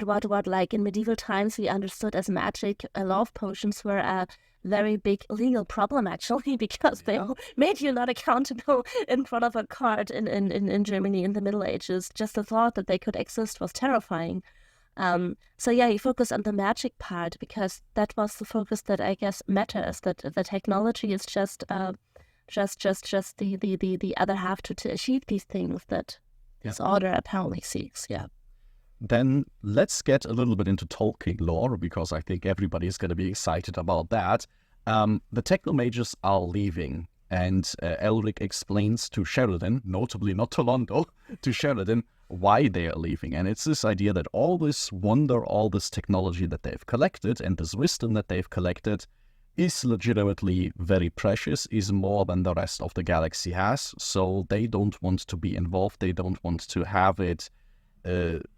what like in medieval times we understood as magic, love potions were a very big legal problem actually, because they made you not accountable in front of a court in Germany in the Middle Ages. Just the thought that they could exist was terrifying. So yeah, you focus on the magic part because that was the focus that I guess matters. That the technology is just the other half to achieve these things that this order apparently seeks. Yeah. Then let's get a little bit into Tolkien lore, because I think everybody's going to be excited about that. The Technomages are leaving, and Elric explains to Sheridan, notably not to Londo, to Sheridan, why they are leaving. And it's this idea that all this wonder, all this technology that they've collected, and this wisdom that they've collected is legitimately very precious, is more than the rest of the galaxy has. So they don't want to be involved. They don't want to have it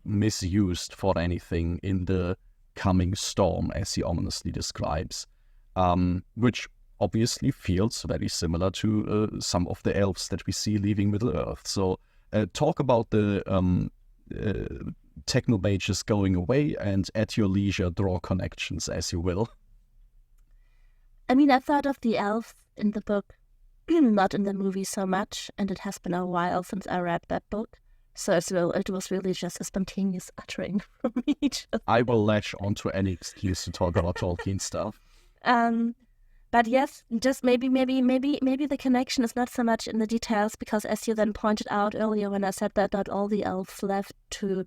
misused for anything in the coming storm, as he ominously describes, which obviously feels very similar to some of the elves that we see leaving Middle-earth. So talk about the Technomages going away, and at your leisure draw connections as you will. I mean, I thought of the elves in the book, not in the movie so much, and it has been a while since I read that book. So it was really just a spontaneous uttering from me. I will latch onto any excuse to talk about Tolkien stuff. But yes, just maybe the connection is not so much in the details, because as you then pointed out earlier when I said that not all the elves left to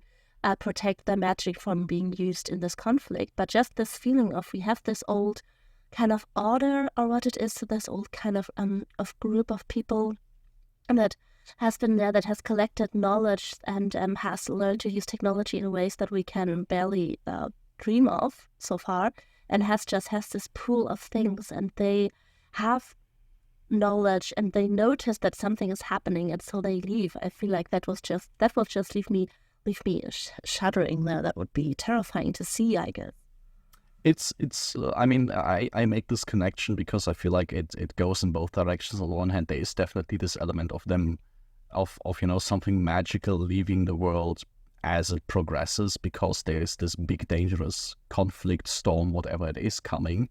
protect their magic from being used in this conflict, but just this feeling of we have this old kind of order, or what it is, to this old kind of group of people that has been there, that has collected knowledge and has learned to use technology in ways that we can barely dream of so far, and has this pool of things, and they have knowledge and they notice that something is happening, and so they leave. I feel like that will just leave me shuddering there. That would be terrifying to see, I guess. It's I mean, I make this connection because I feel like it goes in both directions. On the one hand, there is definitely this element of them, of something magical leaving the world as it progresses, because there is this big dangerous conflict, storm, whatever it is coming.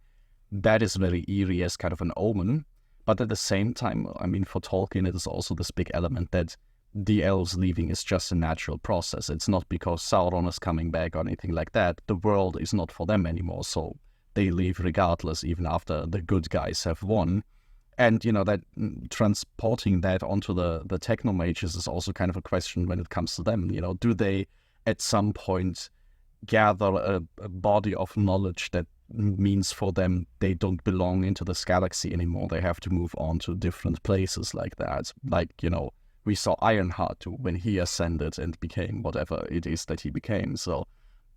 That is very eerie as kind of an omen. But at the same time, I mean, for Tolkien, it is also this big element that the elves leaving is just a natural process. It's not because Sauron is coming back or anything like that. The world is not for them anymore, so they leave regardless, even after the good guys have won. And, that transporting that onto the Technomages is also kind of a question when it comes to them. Do they at some point gather a body of knowledge that means for them they don't belong into this galaxy anymore? They have to move on to different places like that. Like, we saw Ironheart when he ascended and became whatever it is that he became. So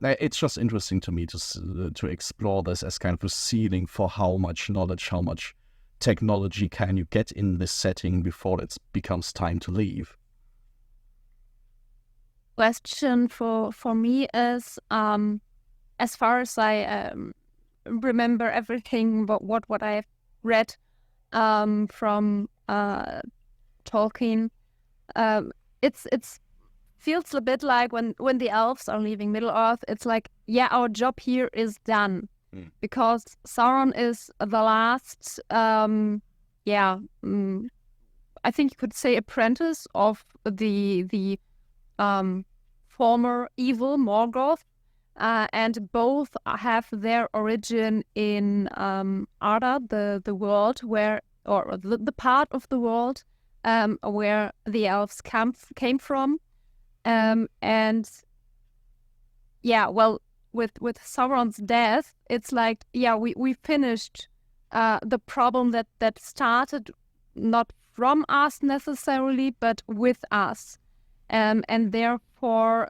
it's just interesting to me to explore this as kind of a ceiling for how much knowledge, how much technology can you get in this setting before it becomes time to leave. Question for me is, as far as I remember everything but what I've read from Tolkien, it's feels a bit like when the elves are leaving Middle-earth, it's like, yeah, our job here is done. Because Sauron is the last, I think you could say, apprentice of the former evil Morgoth, and both have their origin in Arda, the world where, or the part of the world where the elves came from, and yeah, well, with Sauron's death, it's like, yeah, we finished the problem that started not from us necessarily, but with us, and therefore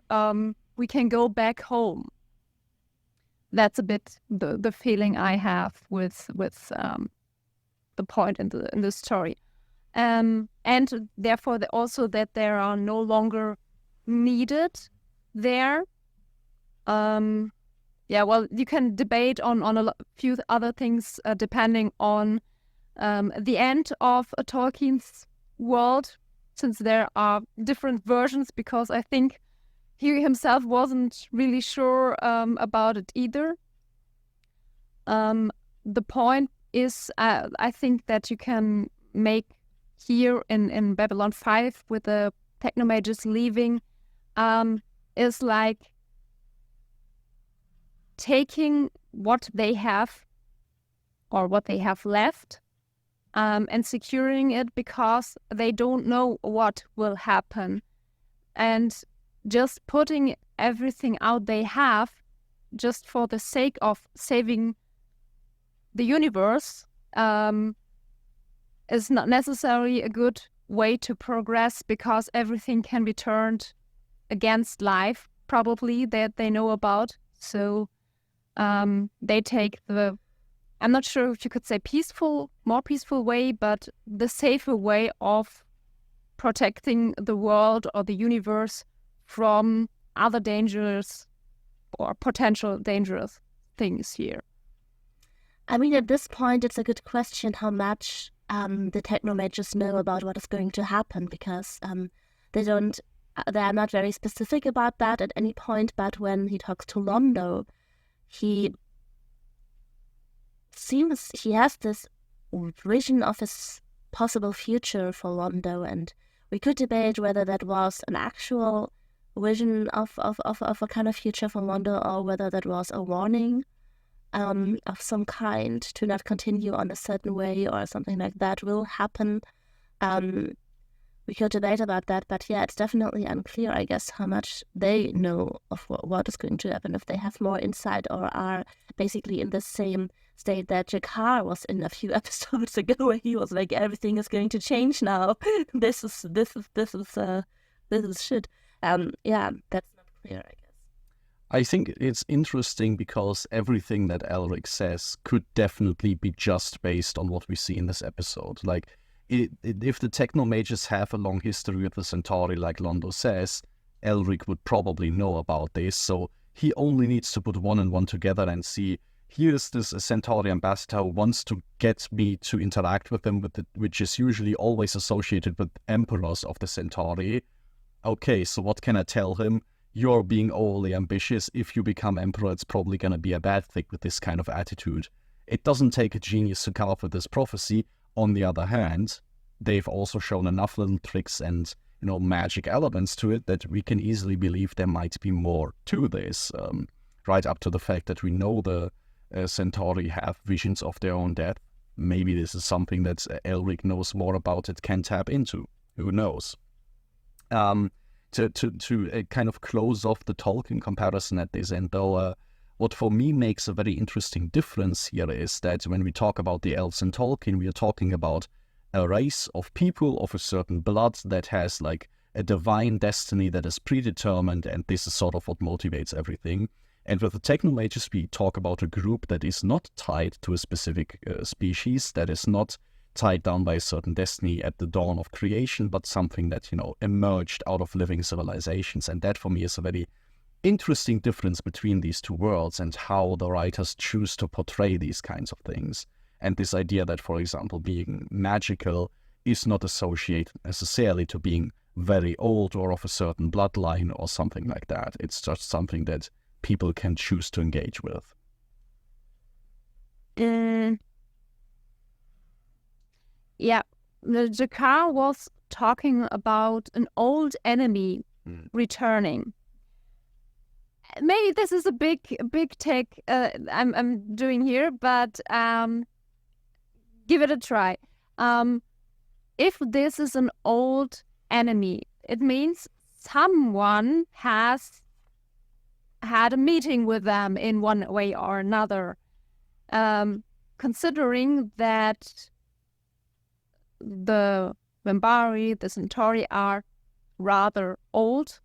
we can go back home. That's a bit the feeling I have with the point in the story, and therefore also that they are no longer needed there. Yeah, well, you can debate on a few other things depending on the end of Tolkien's world, since there are different versions, because I think he himself wasn't really sure about it either. The point is, I think that you can make here in Babylon 5 with the Technomages leaving, is like taking what they have or what they have left and securing it, because they don't know what will happen, and just putting everything out they have just for the sake of saving the universe is not necessarily a good way to progress, because everything can be turned against life, probably, that they know about. So they take the, I'm not sure if you could say more peaceful way, but the safer way of protecting the world or the universe from other dangerous or potential dangerous things here. I mean, at this point, it's a good question how much the Technomages know about what is going to happen, because they are not very specific about that at any point, but when he talks to Londo, he has this vision of his possible future for Londo, and we could debate whether that was an actual vision of a kind of future for Londo, or whether that was a warning of some kind to not continue on a certain way, or something like that will happen. We could debate about that, but yeah, it's definitely unclear, I guess, how much they know of what is going to happen, if they have more insight, or are basically in the same state that Jakar was in a few episodes ago, where he was like, everything is going to change now. This is shit. Yeah, that's not clear, I guess. I think it's interesting because everything that Elric says could definitely be just based on what we see in this episode. Like, if the Technomages have a long history with the Centauri, like Londo says, Elric would probably know about this, so he only needs to put one and one together and see, here's this Centauri ambassador who wants to get me to interact with them, which is usually always associated with emperors of the Centauri. Okay, so what can I tell him? You're being overly ambitious. If you become emperor, it's probably going to be a bad thing with this kind of attitude. It doesn't take a genius to come up with this prophecy. On the other hand, they've also shown enough little tricks and, magic elements to it that we can easily believe there might be more to this, right up to the fact that we know the Centauri have visions of their own death. Maybe this is something that Elric knows more about, it can tap into. Who knows? To kind of close off the Tolkien comparison at this end, though, what for me makes a very interesting difference here is that when we talk about the elves in Tolkien, we are talking about a race of people of a certain blood that has like a divine destiny that is predetermined, and this is sort of what motivates everything. And with the Technomages, we talk about a group that is not tied to a specific species, that is not tied down by a certain destiny at the dawn of creation, but something that, emerged out of living civilizations. And that for me is a very interesting difference between these two worlds and how the writers choose to portray these kinds of things. And this idea that, for example, being magical is not associated necessarily to being very old or of a certain bloodline or something like that. It's just something that people can choose to engage with. Yeah, the car was talking about an old enemy returning. Maybe this is a big take I'm doing here, but give it a try. If this is an old enemy, it means someone has had a meeting with them in one way or another. Considering that the Minbari, the Centauri, are rather old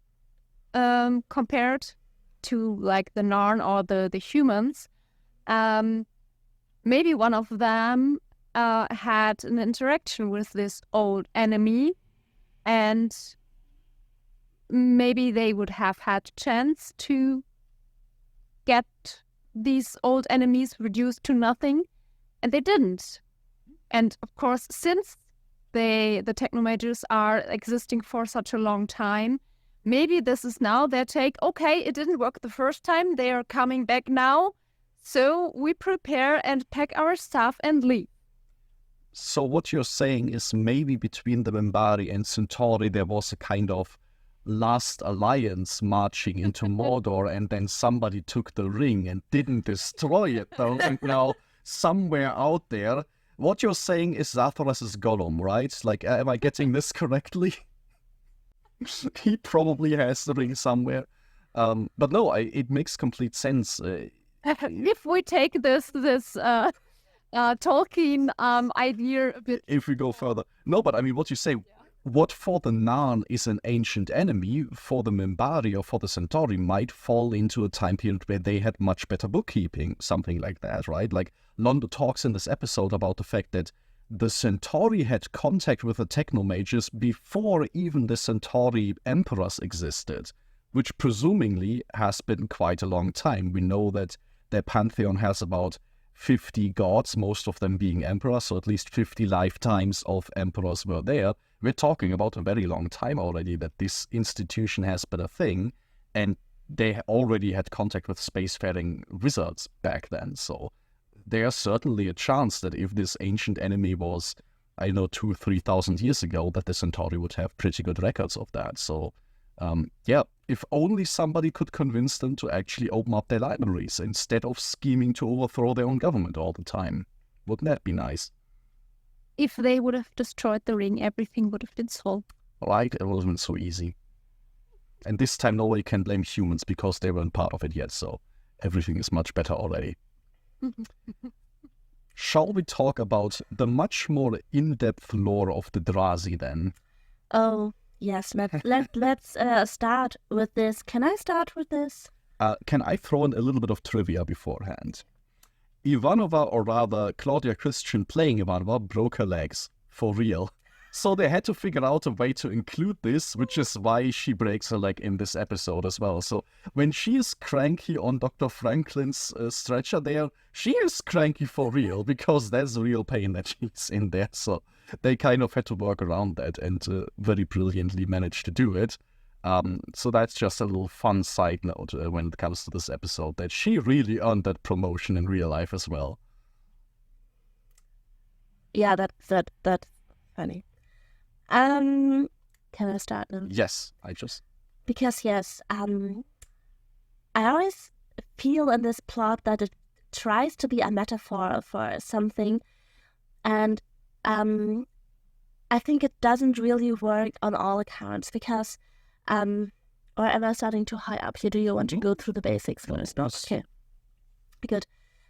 compared to like the Narn or the humans, maybe one of them had an interaction with this old enemy, and maybe they would have had a chance to get these old enemies reduced to nothing, and they didn't. And of course, since the Technomages are existing for such a long time, maybe this is now their take. Okay, it didn't work the first time, they are coming back now, so we prepare and pack our stuff and leave. So what you're saying is maybe between the Minbari and Centauri there was a kind of last alliance marching into Mordor, and then somebody took the ring and didn't destroy it, though. And now somewhere out there, what you're saying is Zathras is Gollum, right? Like, am I getting this correctly? He probably has the ring somewhere. But no, it makes complete sense. If we take this Tolkien idea a bit... If we go further. No, but I mean, what you say, what for the Narn is an ancient enemy, for the Minbari or for the Centauri might fall into a time period where they had much better bookkeeping, something like that, right? Like, Londo talks in this episode about the fact that the Centauri had contact with the Technomages before even the Centauri emperors existed, which presumably has been quite a long time. We know that their pantheon has about 50 gods, most of them being emperors, so at least 50 lifetimes of emperors were there. We're talking about a very long time already that this institution has been a thing, and they already had contact with spacefaring wizards back then, so there's certainly a chance that if this ancient enemy was, 2,000-3,000 years ago, that the Centauri would have pretty good records of that. So, if only somebody could convince them to actually open up their libraries instead of scheming to overthrow their own government all the time. Wouldn't that be nice? If they would have destroyed the ring, everything would have been solved. Right, it would have been so easy. And this time nobody can blame humans because they weren't part of it yet, so everything is much better already. Shall we talk about the much more in-depth lore of the Drazi then? Oh, yes. Let's start with this. Can I start with this? Can I throw in a little bit of trivia beforehand? Ivanova, or rather Claudia Christian playing Ivanova, broke her legs. For real. So they had to figure out a way to include this, which is why she breaks her leg in this episode as well. So when she is cranky on Dr. Franklin's stretcher there, she is cranky for real, because there's real pain that she's in there. So they kind of had to work around that and very brilliantly managed to do it. So that's just a little fun side note when it comes to this episode, that she really earned that promotion in real life as well. Yeah, that's funny. Can I start now? Yes, Because yes, I always feel in this plot that it tries to be a metaphor for something, and I think it doesn't really work on all accounts, because or am I starting too high up here? Do you want to go through the basics first? Okay, good.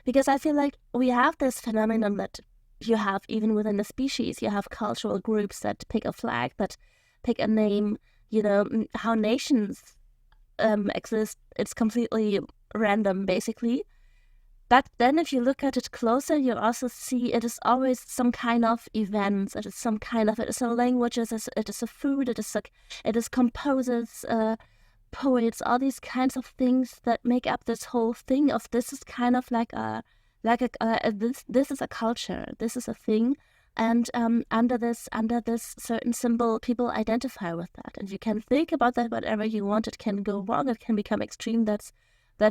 Because I feel like we have this phenomenon that you have even within the species. You have cultural groups that pick a flag, that pick a name. How nations exist, it's completely random, basically. But then if you look at it closer, you also see it is always some kind of events. It is a language, it is a food, it is composers, poets, all these kinds of things that make up this whole thing of this is kind of this is a culture, this is a thing, and under this certain symbol, people identify with that, and you can think about that whatever you want. It can go wrong, it can become extreme. That's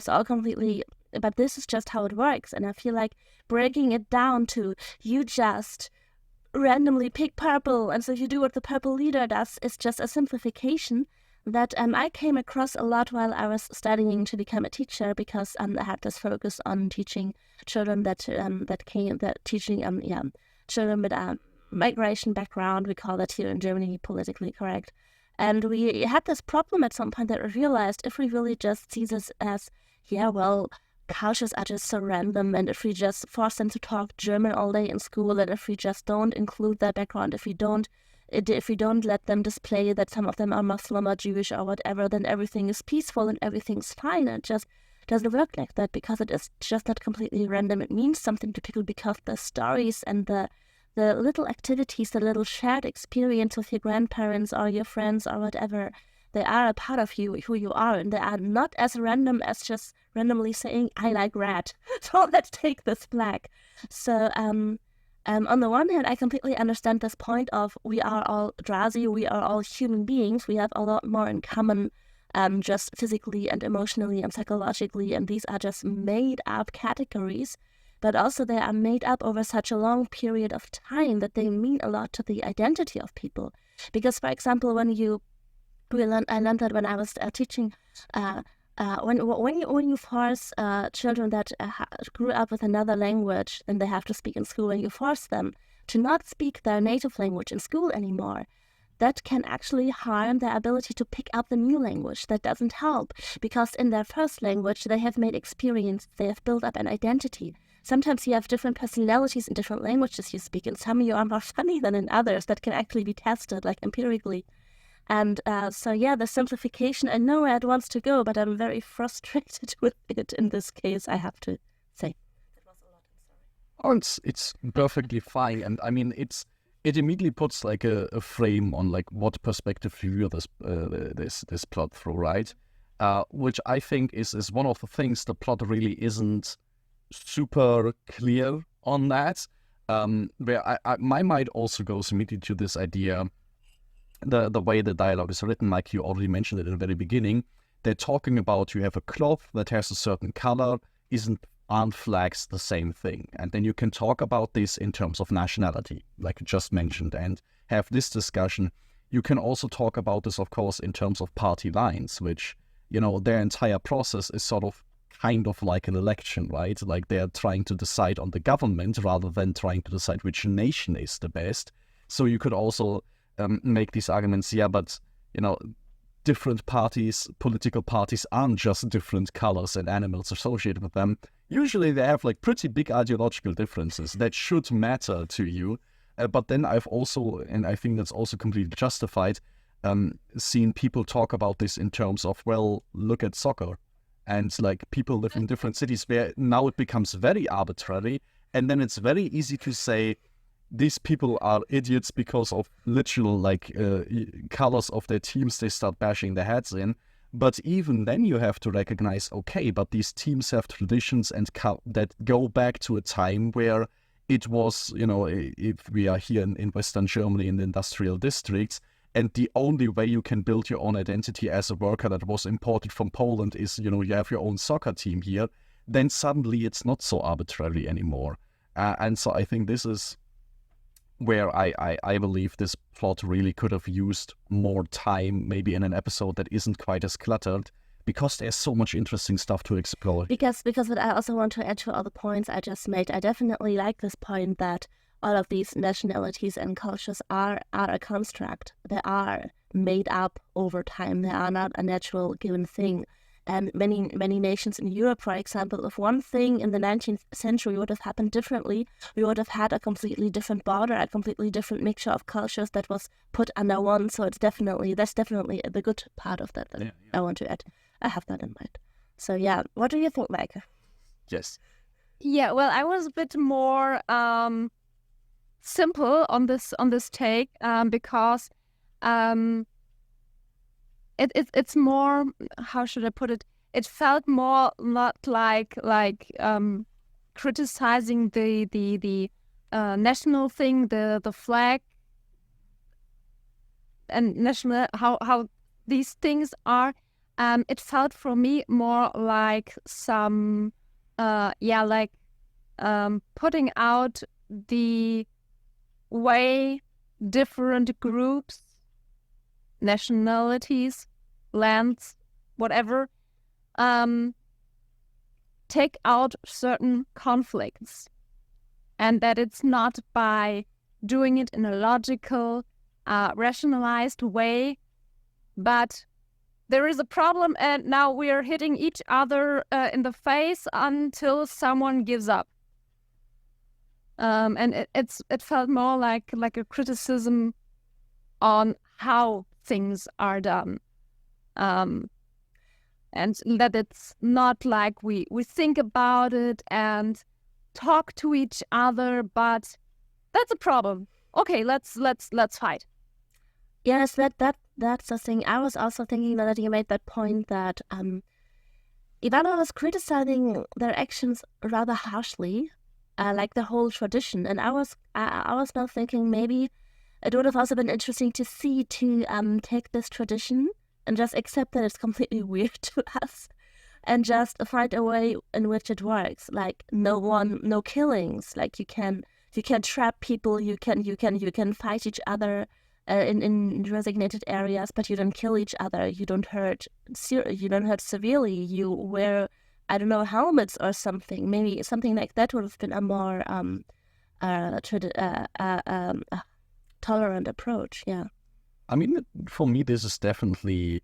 all completely. But this is just how it works, and I feel like breaking it down to you just randomly pick purple, and so you do what the purple leader does. It's just a simplification that I came across a lot while I was studying to become a teacher, because I had this focus on teaching children children with a migration background. We call that here in Germany politically correct. And we had this problem at some point that we realized, if we really just see this as, cultures are just so random, and if we just force them to talk German all day in school, and if we just don't include their background, if we don't let them display that some of them are Muslim or Jewish or whatever, then everything is peaceful and everything's fine. It just doesn't work like that, because it is just not completely random. It means something to people because the stories and the little activities, the little shared experience with your grandparents or your friends or whatever, they are a part of you, who you are, and they are not as random as just randomly saying, I like red, so let's take this flag. So on the one hand, I completely understand this point of we are all Drazi, we are all human beings, we have a lot more in common, just physically and emotionally and psychologically, and these are just made up categories, but also they are made up over such a long period of time that they mean a lot to the identity of people. Because, for example, I learned that when I was teaching, when you force children that grew up with another language than they have to speak in school, when you force them to not speak their native language in school anymore, that can actually harm their ability to pick up the new language. That doesn't help, because in their first language they have made experience, they have built up an identity. Sometimes you have different personalities in different languages you speak, and some of you are more funny than in others. That can actually be tested, like empirically. And the simplification, I know where it wants to go, but I'm very frustrated with it in this case, I have to say. It was a lot, I'm sorry. Oh, it's perfectly fine. And I mean, it immediately puts like a frame on like what perspective you view this plot through, right? Which I think is one of the things the plot really isn't super clear on that. Where my mind also goes immediately to this idea, the way the dialogue is written, like you already mentioned it in the very beginning. They're talking about you have a cloth that has a certain color, aren't flags the same thing? And then you can talk about this in terms of nationality, like you just mentioned, and have this discussion. You can also talk about this, of course, in terms of party lines, which, their entire process is sort of kind of like an election, right? Like they're trying to decide on the government rather than trying to decide which nation is the best. So you could also make these arguments, but, different parties, political parties aren't just different colors and animals associated with them. Usually they have like pretty big ideological differences that should matter to you. But then I've also, and I think that's also completely justified, seen people talk about this in terms of, well, look at soccer. And like people live in different cities where now it becomes very arbitrary. And then it's very easy to say these people are idiots because of literal colors of their teams they start bashing their heads in. But even then you have to recognize, okay, but these teams have traditions and that go back to a time where it was, if we are here in Western Germany in the industrial districts, and the only way you can build your own identity as a worker that was imported from Poland is, you have your own soccer team here, then suddenly it's not so arbitrary anymore. And so I think this is where I believe this plot really could have used more time, maybe in an episode that isn't quite as cluttered, because there's so much interesting stuff to explore. Because what I also want to add to all the points I just made, I definitely like this point that all of these nationalities and cultures are a construct. They are made up over time. They are not a natural given thing. And many nations in Europe, for example, if one thing in the 19th century would have happened differently, we would have had a completely different border, a completely different mixture of cultures that was put under one. So that's definitely the good part of that I want to add. I have that in mind. So yeah, what do you think, Meike? Yes. Yeah, well, I was a bit more simple on this take because it's more, how should I put it? It felt more not like criticizing the national thing, the flag, and national how these things are. It felt for me more like some putting out the way different groups, nationalities, lands, whatever, take out certain conflicts, and that it's not by doing it in a logical, rationalized way, but there is a problem and now we are hitting each other in the face until someone gives up. And it felt more like a criticism on how things are done. And that it's not like we think about it and talk to each other, but that's a problem. Okay, let's fight. Yes, that's the thing. I was also thinking that you made that point that Ivanova was criticizing their actions rather harshly, like the whole tradition. And I was now thinking maybe it would have also been interesting to see to take this tradition and just accept that it's completely weird to us, and just find a way in which it works. Like no killings. Like you can trap people. You can fight each other in designated areas, but you don't kill each other. You don't hurt severely. You wear, I don't know, helmets or something. Maybe something like that would have been a more tolerant approach. Yeah. I mean, for me, this is definitely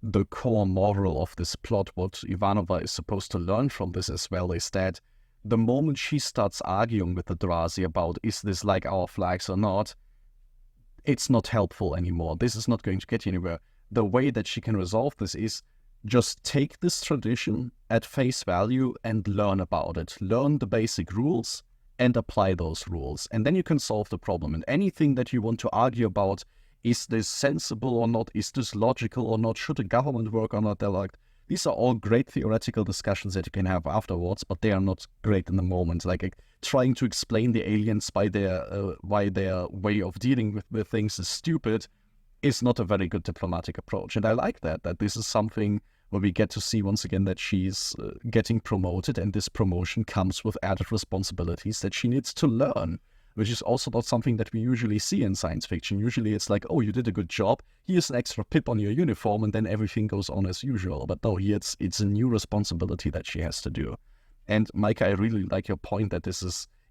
the core moral of this plot. What Ivanova is supposed to learn from this as well is that the moment she starts arguing with the Drazi about is this like our flags or not, it's not helpful anymore. This is not going to get you anywhere. The way that she can resolve this is just take this tradition at face value and learn about it. Learn the basic rules and apply those rules. And then you can solve the problem. And anything that you want to argue about, is this sensible or not? Is this logical or not? Should the government work or not? These are all great theoretical discussions that you can have afterwards, but they are not great in the moment. Like trying to explain the aliens by why their way of dealing with things is stupid is not a very good diplomatic approach. And I like that this is something where we get to see once again that she's getting promoted, and this promotion comes with added responsibilities that she needs to learn, which is also not something that we usually see in science fiction. Usually it's like, oh, you did a good job, here's an extra pip on your uniform, and then everything goes on as usual. But no, here it's a new responsibility that she has to do. And Meike, I really like your point that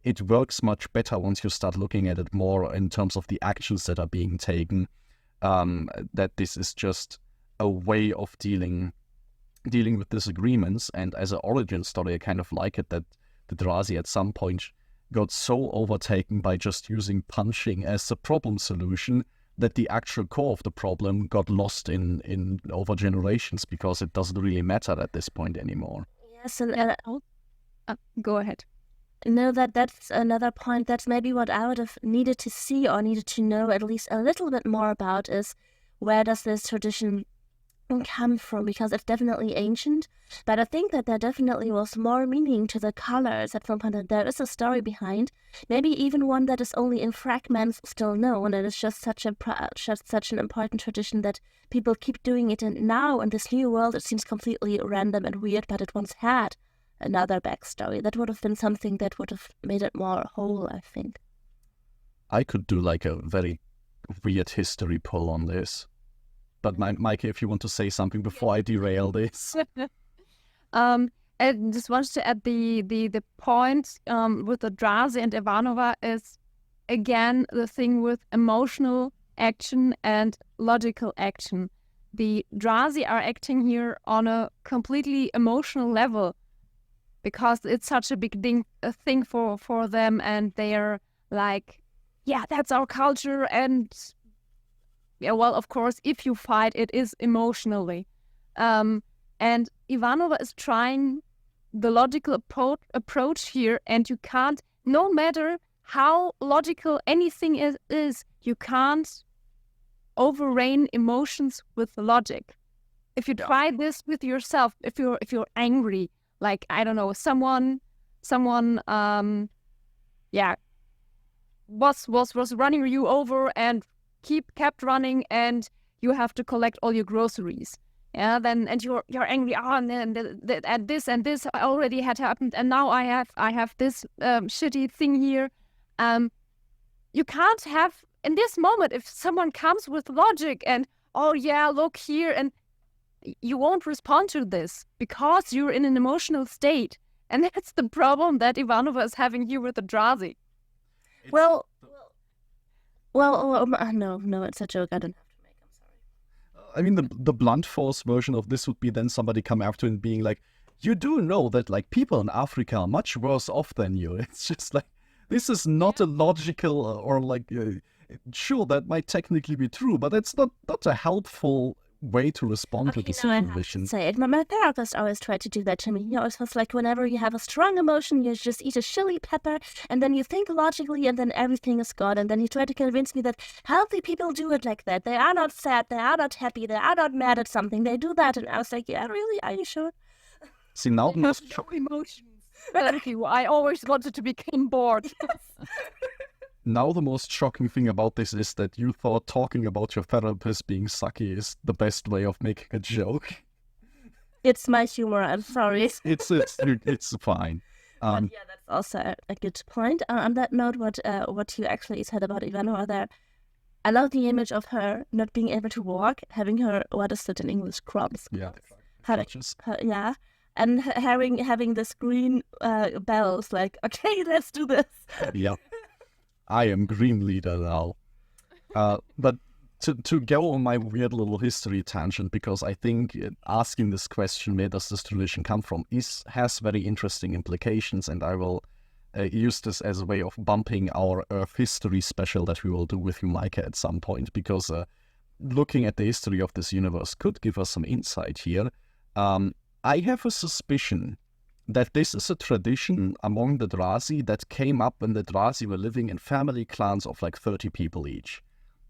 it works much better once you start looking at it more in terms of the actions that are being taken, that this is just a way of dealing with disagreements. And as an origin story, I kind of like it that the Drazi at some point got so overtaken by just using punching as the problem solution that the actual core of the problem got lost in over generations, because it doesn't really matter at this point anymore. Yes, and Go ahead. no, that's another point. That's maybe what I would have needed to see or needed to know at least a little bit more about, is where does this tradition come from, because it's definitely ancient, but I think that there definitely was more meaning to the colors at some point, that there is a story behind, maybe even one that is only in fragments still known, and it's just such an important tradition that people keep doing it. And now in this new world it seems completely random and weird, but it once had another backstory. That would have been something that would have made it more whole, I think. I could do like a very weird history pull on this. But Meike, if you want to say something before I derail this. I just wanted to add the point with the Drazi and Ivanova is, again, the thing with emotional action and logical action. The Drazi are acting here on a completely emotional level, because it's such a big thing for them, and they're like, yeah, that's our culture, and yeah, well, of course, if you fight, it is emotionally. And Ivanova is trying the logical approach here, and you can't, no matter how logical anything is, you can't overreign emotions with logic. If you try this with yourself, if you're angry, like, I don't know, someone was running you over and kept running, and you have to collect all your groceries. Yeah, then and you're angry. Oh, and this already had happened, and now I have this shitty thing here. you can't have, in this moment, if someone comes with logic and, oh yeah, look here, and you won't respond to this because you're in an emotional state. And that's the problem that Ivanova is having here with the Drazi. Well, no, it's a joke. I don't have to make. I'm sorry. I mean, the blunt force version of this would be then somebody come after and being like, you do know that like people in Africa are much worse off than you. It's just like, this is not a logical or like, sure, that might technically be true, but it's not a helpful way to respond to the situation. Say it. My therapist always tried to do that to me. He always was like, whenever you have a strong emotion, you just eat a chili pepper, and then you think logically, and then everything is gone. And then he tried to convince me that healthy people do it like that. They are not sad, they are not happy, they are not mad at something. They do that. And I was like, yeah, really? Are you sure? See, now the most emotions. Thank you. I always wanted to become bored. Now the most shocking thing about this is that you thought talking about your therapist being sucky is the best way of making a joke. It's my humor, I'm sorry. It's fine. But yeah, that's also a good point. On that note, what you actually said about Ivanova there, I love the image of her not being able to walk, having her, what is it in English, crumbs? Yeah. Yeah. And having the green bells, like, okay, let's do this. Yeah. I am Green Leader now. But to go on my weird little history tangent, because I think asking this question, where does this tradition come from, has very interesting implications, and I will use this as a way of bumping our Earth history special that we will do with you, Meike, at some point, because looking at the history of this universe could give us some insight here. I have a suspicion that this is a tradition among the Drazi that came up when the Drazi were living in family clans of like 30 people each,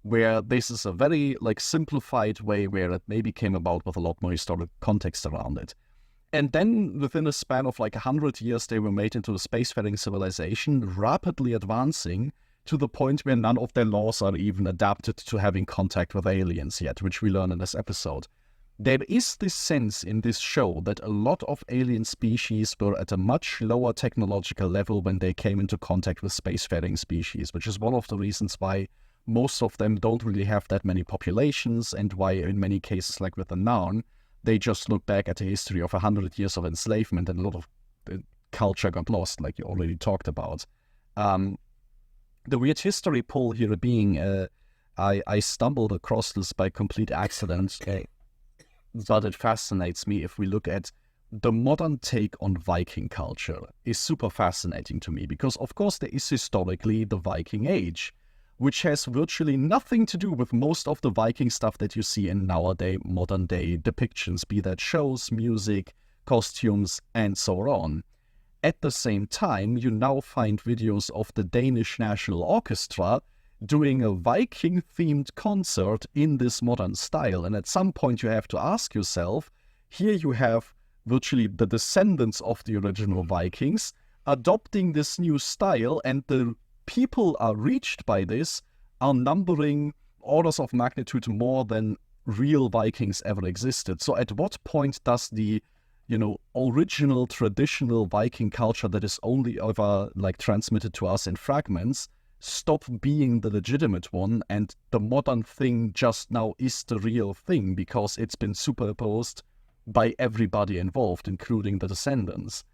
where this is a very like simplified way where it maybe came about with a lot more historical context around it. And then within a span of like 100 years, they were made into a spacefaring civilization, rapidly advancing to the point where none of their laws are even adapted to having contact with aliens yet, which we learn in this episode. There is this sense in this show that a lot of alien species were at a much lower technological level when they came into contact with spacefaring species, which is one of the reasons why most of them don't really have that many populations, and why in many cases, like with the Narn, they just look back at a history of 100 years of enslavement and a lot of culture got lost, like you already talked about. The weird history pull here being, I stumbled across this by complete accident. But it fascinates me. If we look at the modern take on Viking culture, is super fascinating to me, because of course there is historically the Viking Age, which has virtually nothing to do with most of the Viking stuff that you see in nowadays modern day depictions, be that shows, music, costumes, and so on. At the same time, you now find videos of the Danish National Orchestra doing a Viking-themed concert in this modern style. And at some point you have to ask yourself, here you have virtually the descendants of the original Vikings adopting this new style, and the people are reached by this are numbering orders of magnitude more than real Vikings ever existed. So at what point does the original traditional Viking culture that is only ever like transmitted to us in fragments stop being the legitimate one, and the modern thing just now is the real thing because it's been superimposed by everybody involved, including the descendants?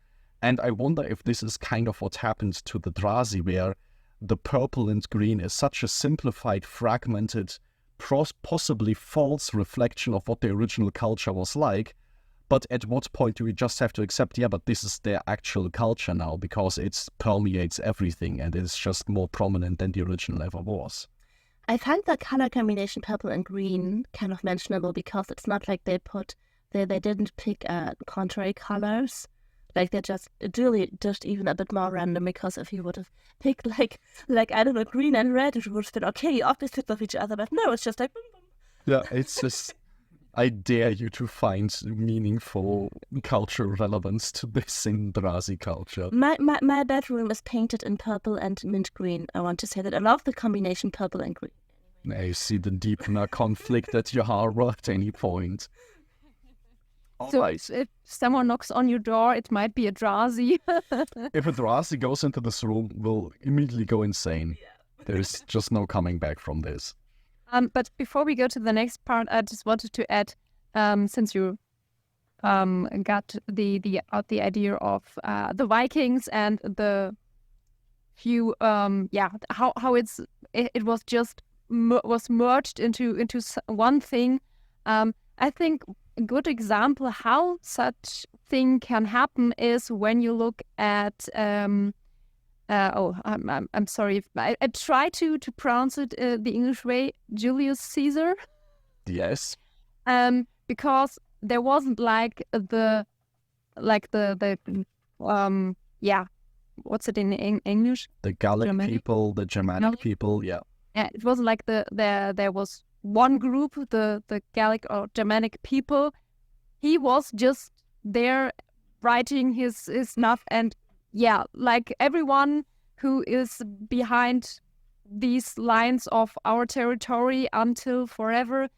And I wonder if this is kind of what happened to the Drazi, where the purple and green is such a simplified, fragmented, possibly false reflection of what the original culture was like. But at what point do we just have to accept, yeah, but this is their actual culture now because it permeates everything and it's just more prominent than the original ever was? I find the color combination purple and green kind of mentionable, because it's not like they didn't pick contrary colors. Like they just even a bit more random, because if you would have picked like I don't know, green and red, it would have been okay, opposites of each other. But no, it's just like boom, boom. Yeah, it's just I dare you to find meaningful cultural relevance to this in Drazi culture. My bedroom is painted in purple and mint green. I want to say that I love the combination purple and green. I see the deep inner conflict that you harbor at any point. So if someone knocks on your door, it might be a Drazi. If a Drazi goes into this room, we'll immediately go insane. Yeah. There's just no coming back from this. But before we go to the next part, I just wanted to add, since you got the idea of the Vikings and the few how it was just was merged into one thing. I think a good example how such thing can happen is when you look at I'm sorry if I try to pronounce it the English way, Julius Caesar. Yes. Because there wasn't what's it in English? The Gallic Germanic? people, the Germanic people, yeah. Yeah, it wasn't like there was one group, the Gallic or Germanic people. He was just there writing his stuff, and yeah, like everyone who is behind these lines of our territory until forever,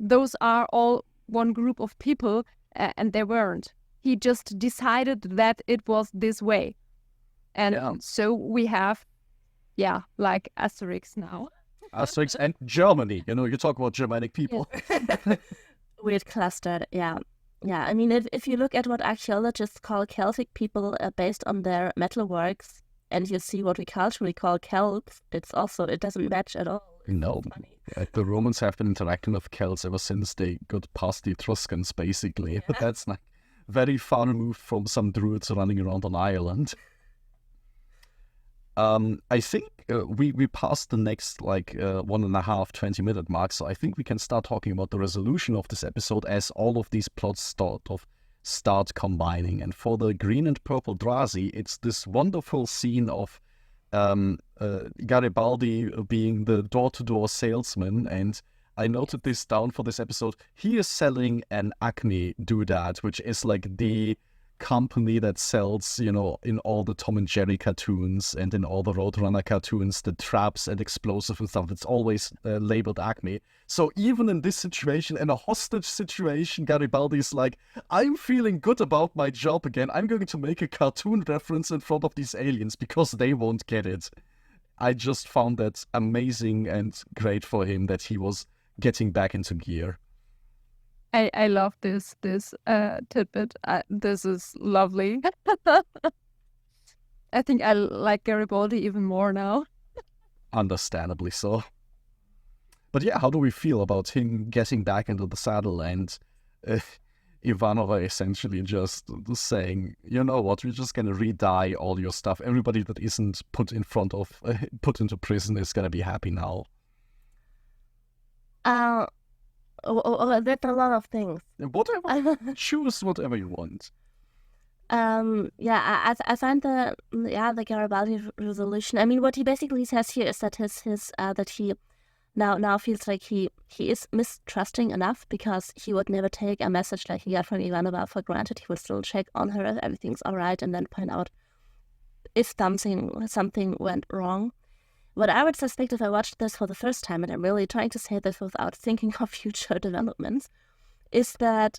those are all one group of people, and they weren't. He just decided that it was this way. And so we have, like Asterix now. Asterix and Germany. You talk about Germanic people. Yeah. Weird cluster, yeah. Yeah, I mean, if you look at what archaeologists call Celtic people based on their metalworks, and you see what we culturally call Celts, it doesn't match at all. No. The Romans have been interacting with Celts ever since they got past the Etruscans, basically. But that's like very far removed from some druids running around on Ireland. I think we passed the next 1.5, 20-minute mark, so I think we can start talking about the resolution of this episode as all of these plots start combining. And for the green and purple Drazi, it's this wonderful scene of Garibaldi being the door-to-door salesman, and I noted this down for this episode. He is selling an Acme doodad, which is like the company that sells, in all the Tom and Jerry cartoons and in all the Roadrunner cartoons, the traps and explosive and stuff. It's always labeled Acme. So even in this situation, in a hostage situation, Garibaldi's like, I'm feeling good about my job again. I'm going to make a cartoon reference in front of these aliens because they won't get it. I just found that amazing and great for him that he was getting back into gear. I love this tidbit. This is lovely. I think I like Garibaldi even more now. Understandably so. But yeah, how do we feel about him getting back into the saddle and Ivanova essentially just saying, you know what, we're just going to re-dye all your stuff. Everybody that isn't put into prison is going to be happy now. There's a lot of things. Whatever. Choose whatever you want. I find the Garibaldi resolution. I mean, what he basically says here is that that he now feels like he is mistrusting enough because he would never take a message like he got from Ivanova for granted. He would still check on her if everything's all right and then point out if something went wrong. What I would suspect if I watched this for the first time, and I'm really trying to say this without thinking of future developments, is that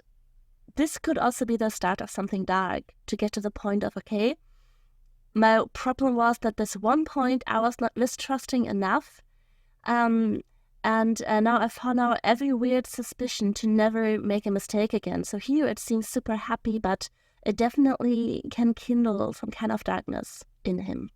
this could also be the start of something dark to get to the point of, okay, my problem was that this one point I was not mistrusting enough, and now I found out every weird suspicion to never make a mistake again. So here it seems super happy, but it definitely can kindle some kind of darkness in him.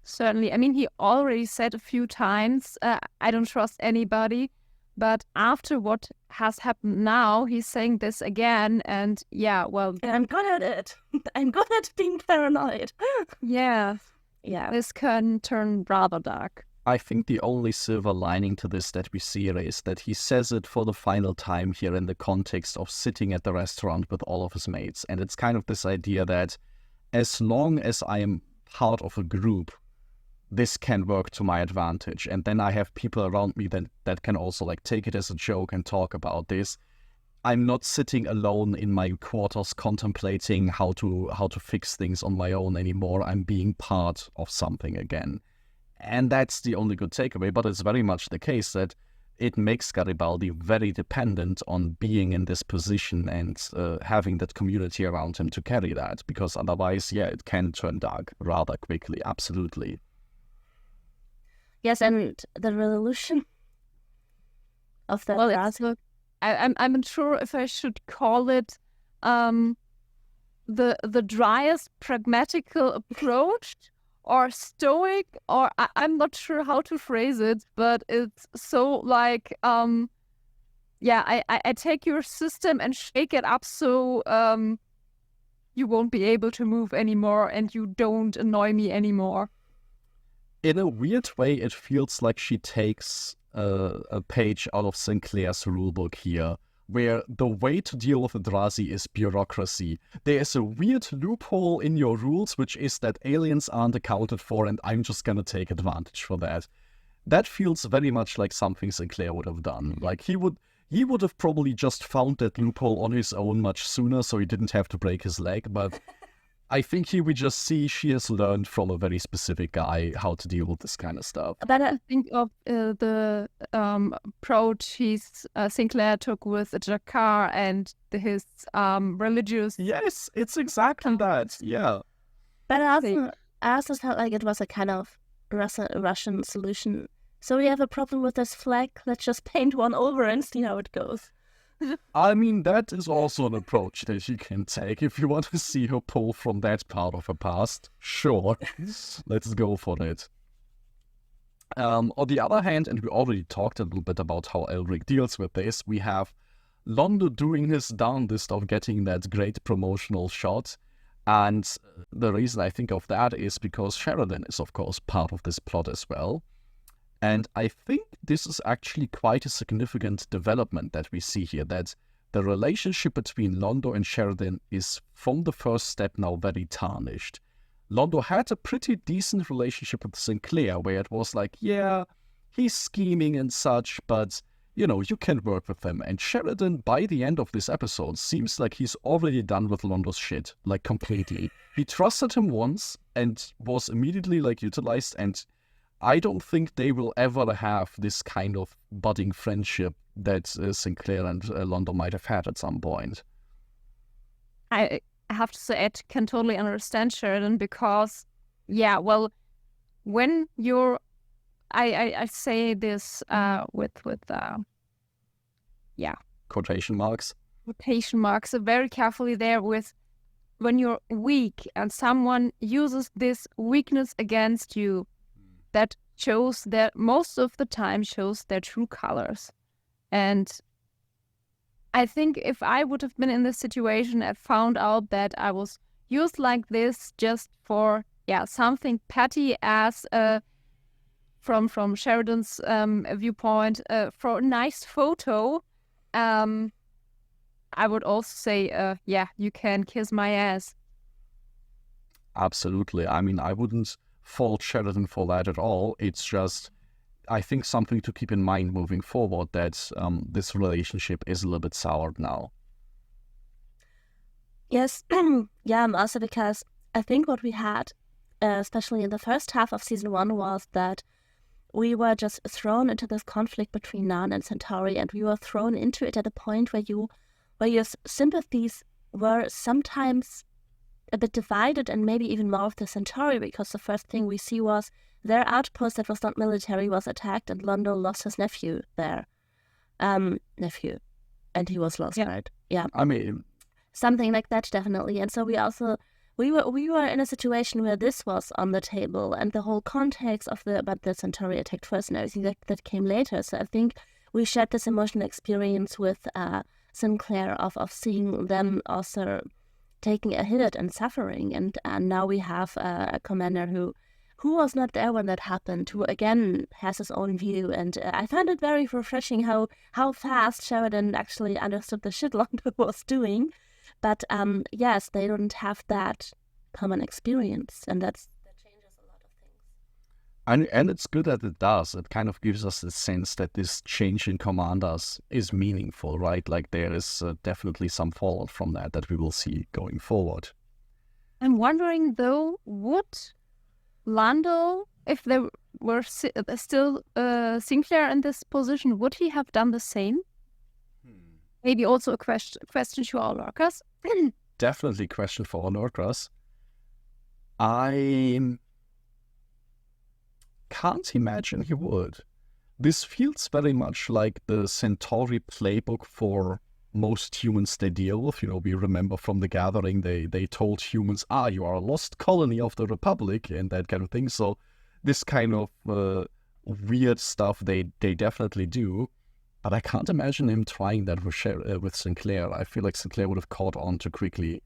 Certainly. I mean, he already said a few times, I don't trust anybody. But after what has happened now, he's saying this again. And I'm good at it. I'm good at being paranoid. Yeah. This can turn rather dark. I think the only silver lining to this that we see is that he says it for the final time here in the context of sitting at the restaurant with all of his mates. And it's kind of this idea that as long as I am part of a group, this can work to my advantage. And then I have people around me that can also take it as a joke and talk about this. I'm not sitting alone in my quarters contemplating how to fix things on my own anymore. I'm being part of something again. And that's the only good takeaway. But it's very much the case that it makes Garibaldi very dependent on being in this position and having that community around him to carry that. Because otherwise, it can turn dark rather quickly. Absolutely. Yes, and the resolution of that. Well, I'm not sure if I should call it the driest pragmatical approach or stoic, or I'm not sure how to phrase it, but it's so like I take your system and shake it up so you won't be able to move anymore and you don't annoy me anymore. In a weird way, it feels like she takes a page out of Sinclair's rulebook here, where the way to deal with Eldrazi is bureaucracy. There is a weird loophole in your rules, which is that aliens aren't accounted for, and I'm just gonna take advantage for that. That feels very much like something Sinclair would have done. Like, he would have probably just found that loophole on his own much sooner, so he didn't have to break his leg, but I think here we just see she has learned from a very specific guy how to deal with this kind of stuff. But I think of the approach Sinclair took with Jakar and his religious... Yes, it's exactly that, yeah. But I also felt like it was a kind of Russian solution. So we have a problem with this flag, let's just paint one over and see how it goes. I mean, that is also an approach that you can take. If you want to see her pull from that part of her past, sure, let's go for it. On the other hand, and we already talked a little bit about how Elric deals with this, we have Londo doing his down list of getting that great promotional shot. And the reason I think of that is because Sheridan is, of course, part of this plot as well. And I think this is actually quite a significant development that we see here, that the relationship between Londo and Sheridan is, from the first step now, very tarnished. Londo had a pretty decent relationship with Sinclair, where it was like, yeah, he's scheming and such, but, you know, you can work with him. And Sheridan, by the end of this episode, seems like he's already done with Londo's shit, like, completely. He trusted him once and was immediately, like, utilized, and I don't think they will ever have this kind of budding friendship that Sinclair and Londo might have had at some point. I have to say, I can totally understand Sheridan because, yeah, well, when you're, I say this with Quotation marks. Quotation marks very carefully there with when you're weak and someone uses this weakness against you, that shows that most of the time shows their true colors. And I think if I would have been in this situation and found out that I was used like this just for something petty as from Sheridan's viewpoint for a nice photo, I would also say you can kiss my ass. Absolutely. I mean, I wouldn't fault Sheridan for that at all. It's just, I think, something to keep in mind moving forward, that this relationship is a little bit soured now. Yes, also because I think what we had, especially in the first half of season 1, was that we were just thrown into this conflict between Nan and Centauri, and we were thrown into it at a point where your sympathies were sometimes a bit divided, and maybe even more with the Centauri, because the first thing we see was their outpost that was not military was attacked, and Londo lost his nephew there. And he was lost, right? Yeah. I mean, something like that, definitely. And so we were in a situation where this was on the table, and the whole context of but the Centauri attacked first and everything that came later. So I think we shared this emotional experience with Sinclair of seeing them also taking a hit and suffering, and now we have a commander who was not there when that happened, who again has his own view, and I found it very refreshing how fast Sheridan actually understood the shit Londo was doing, but yes, they don't have that common experience, and that changes a lot of things. And it's good that it does. It kind of gives us the sense that this change in commanders is meaningful, right? Like, there is definitely some fallout from that we will see going forward. I'm wondering, though, would Londo, if there were still Sinclair in this position, would he have done the same? Maybe also a question to our lurkers. Definitely question for our lurkers. I'm can't imagine he would. This feels very much like the Centauri playbook for most humans they deal with. We remember from the Gathering, they told humans, you are a lost colony of the Republic, and that kind of thing. So this kind of weird stuff they definitely do. But I can't imagine him trying that with Sinclair. I feel like Sinclair would have caught on too quickly.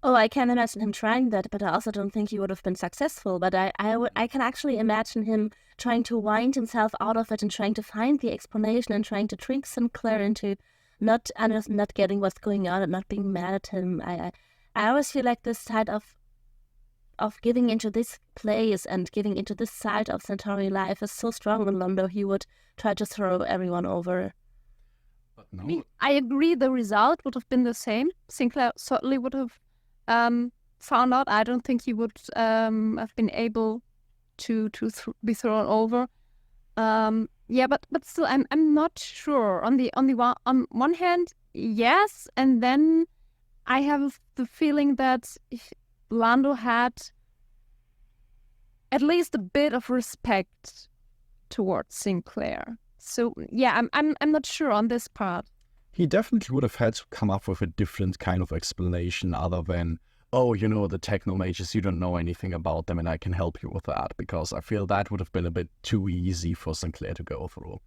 Oh, I can imagine him trying that, but I also don't think he would have been successful. But I can actually imagine him trying to wind himself out of it and trying to find the explanation and trying to trick Sinclair into not getting what's going on and not being mad at him. I always feel like this side of giving into this place and giving into this side of Centauri life is so strong in Londo. He would try to throw everyone over. But no. I mean, I agree the result would have been the same. Sinclair certainly would have found out. I don't think he would have been able to be thrown over. But still, I'm not sure. On one hand, yes, and then I have the feeling that Londo had at least a bit of respect towards Sinclair. So yeah, I'm not sure on this part. He definitely would have had to come up with a different kind of explanation other than, the Technomages, you don't know anything about them and I can help you with that, because I feel that would have been a bit too easy for Sinclair to go through.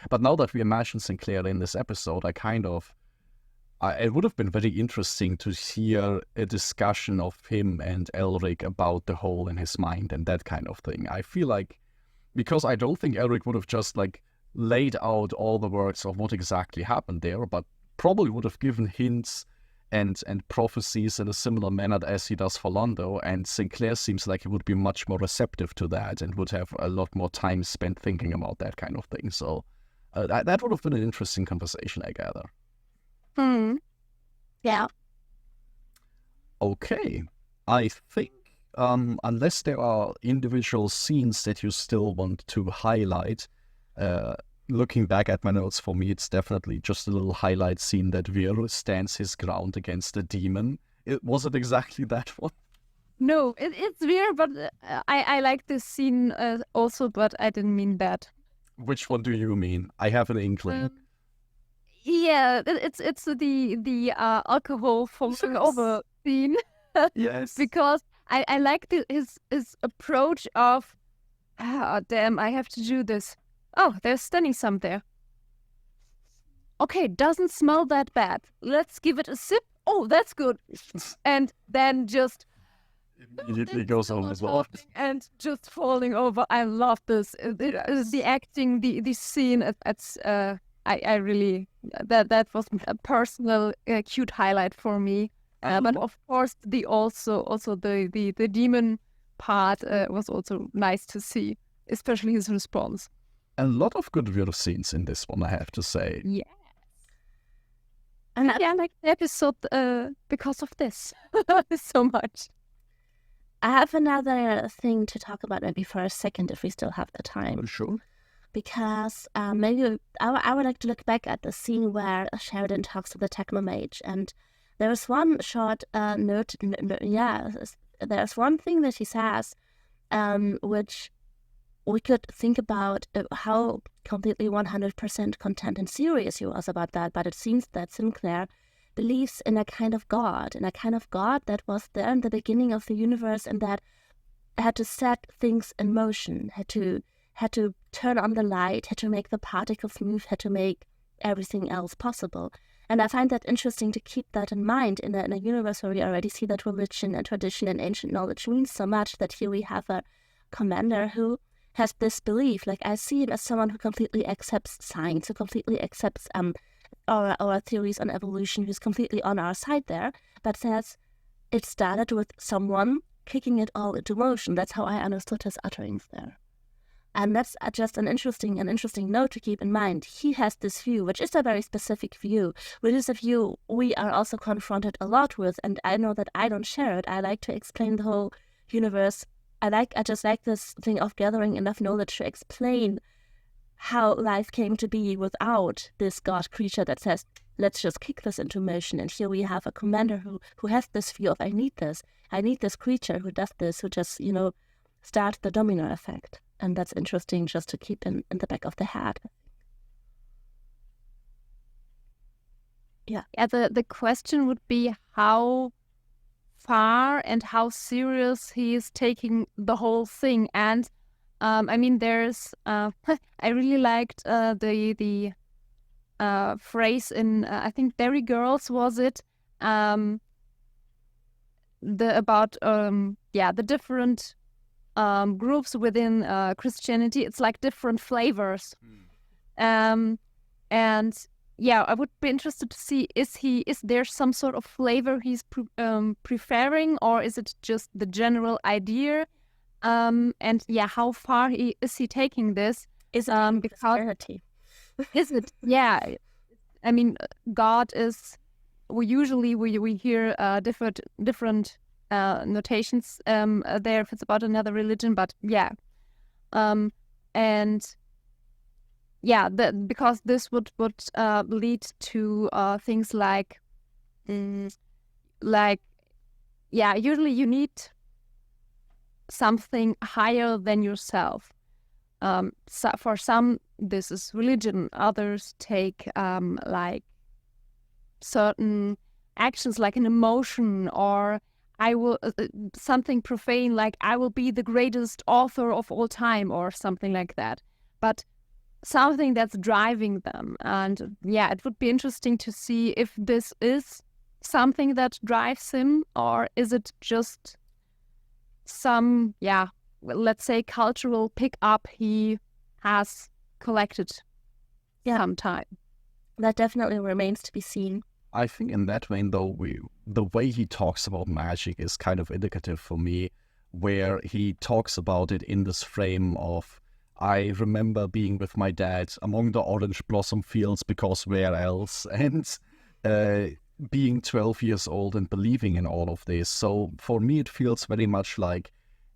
But now that we imagine Sinclair in this episode, it would have been very interesting to hear a discussion of him and Elric about the hole in his mind and that kind of thing. I feel like, because I don't think Elric would have just laid out all the works of what exactly happened there, but probably would have given hints and prophecies in a similar manner as he does for Londo, and Sinclair seems like he would be much more receptive to that and would have a lot more time spent thinking about that kind of thing. So that would have been an interesting conversation, I gather. Yeah. Okay. I think, unless there are individual scenes that you still want to highlight, looking back at my notes, for me, it's definitely just a little highlight scene that Vir stands his ground against a demon. Was it exactly that one? No, it's weird, but I like this scene also, but I didn't mean that. Which one do you mean? I have an inkling. Yeah, it's the alcohol falling over scene. Yes. Because I like his approach of, damn, I have to do this. Oh, there's stunning some there. Okay, doesn't smell that bad. Let's give it a sip. Oh, that's good. And then just immediately goes on as well. And just falling over. I love this. The acting, the scene. I really that was a personal cute highlight for me. But of course, the demon part was also nice to see, especially his response. A lot of good Vir scenes in this one, I have to say. Yes. And I like the episode because of this so much. I have another thing to talk about maybe for a second if we still have the time. Sure. Because maybe I would like to look back at the scene where Sheridan talks to the Technomage, and there's one short note. There's one thing that he says, which we could think about how completely 100% content and serious he was about that. But it seems that Sinclair believes in a kind of God, that was there in the beginning of the universe and that had to set things in motion, had to turn on the light, had to make the particles move, had to make everything else possible. And I find that interesting to keep that in mind in a universe where we already see that religion and tradition and ancient knowledge means so much, that here we have a commander who has this belief. Like, I see him as someone who completely accepts science, who completely accepts our theories on evolution, who's completely on our side there, but says it started with someone kicking it all into motion. That's how I understood his utterings there. And that's just an interesting note to keep in mind. He has this view, which is a very specific view, which is a view we are also confronted a lot with, and I know that I don't share it. I like to explain the whole universe. I just like this thing of gathering enough knowledge to explain how life came to be without this god creature that says, let's just kick this into motion. And here we have a commander who has this view of, I need this creature who does this, who just, starts the domino effect. And that's interesting just to keep in the back of the head. Yeah. Yeah, the question would be how far and how serious he is taking the whole thing. And I mean, there's I really liked the phrase in I think Dairy Girls, was it? The different groups within Christianity. It's like different flavors. And yeah, I would be interested to see, is there some sort of flavor he's preferring, or is it just the general idea? And yeah, how far is he taking this? Is it because is it? Yeah, I mean, God is. We usually hear different notations there if it's about another religion, but yeah, and. Yeah, because this would lead to things like usually you need something higher than yourself. So for some, this is religion. Others take like certain actions, like an emotion, or I will something profane, like I will be the greatest author of all time, or something like that. But something that's driving them. And yeah, it would be interesting to see if this is something that drives him, or is it just some, let's say, cultural pickup he has collected sometime. That definitely remains to be seen. I think in that vein, though, the way he talks about magic is kind of indicative for me, where he talks about it in this frame of, I remember being with my dad among the orange blossom fields, because where else? And being 12 years old and believing in all of this. So for me, it feels very much like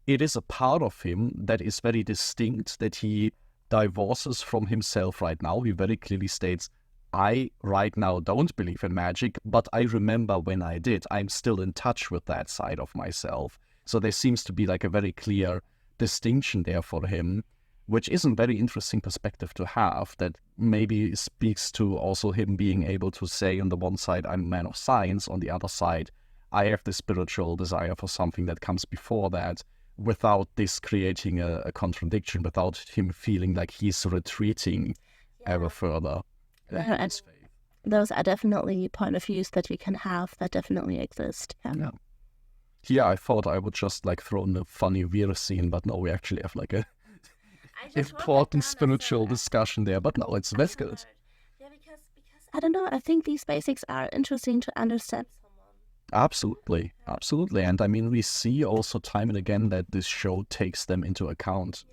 it is a part of him that is very distinct, that he divorces from himself right now. He very clearly states, I right now don't believe in magic, but I remember when I did. I'm still in touch with that side of myself. So there seems to be like a very clear distinction there for him, which is a very interesting perspective to have, that maybe speaks to also him being able to say, on the one side, I'm a man of science, on the other side, I have this spiritual desire for something that comes before that, without this creating a contradiction, without him feeling like he's retreating ever further. And those are definitely point of views that you can have, that definitely exist. Yeah. Here I thought I would just like throw in a funny weird scene, but no, we actually have like a important spiritual discussion there, but no, it's that's good. Yeah, because I don't know, I think these basics are interesting to understand someone. Absolutely. And I mean, we see also time and again that this show takes them into account.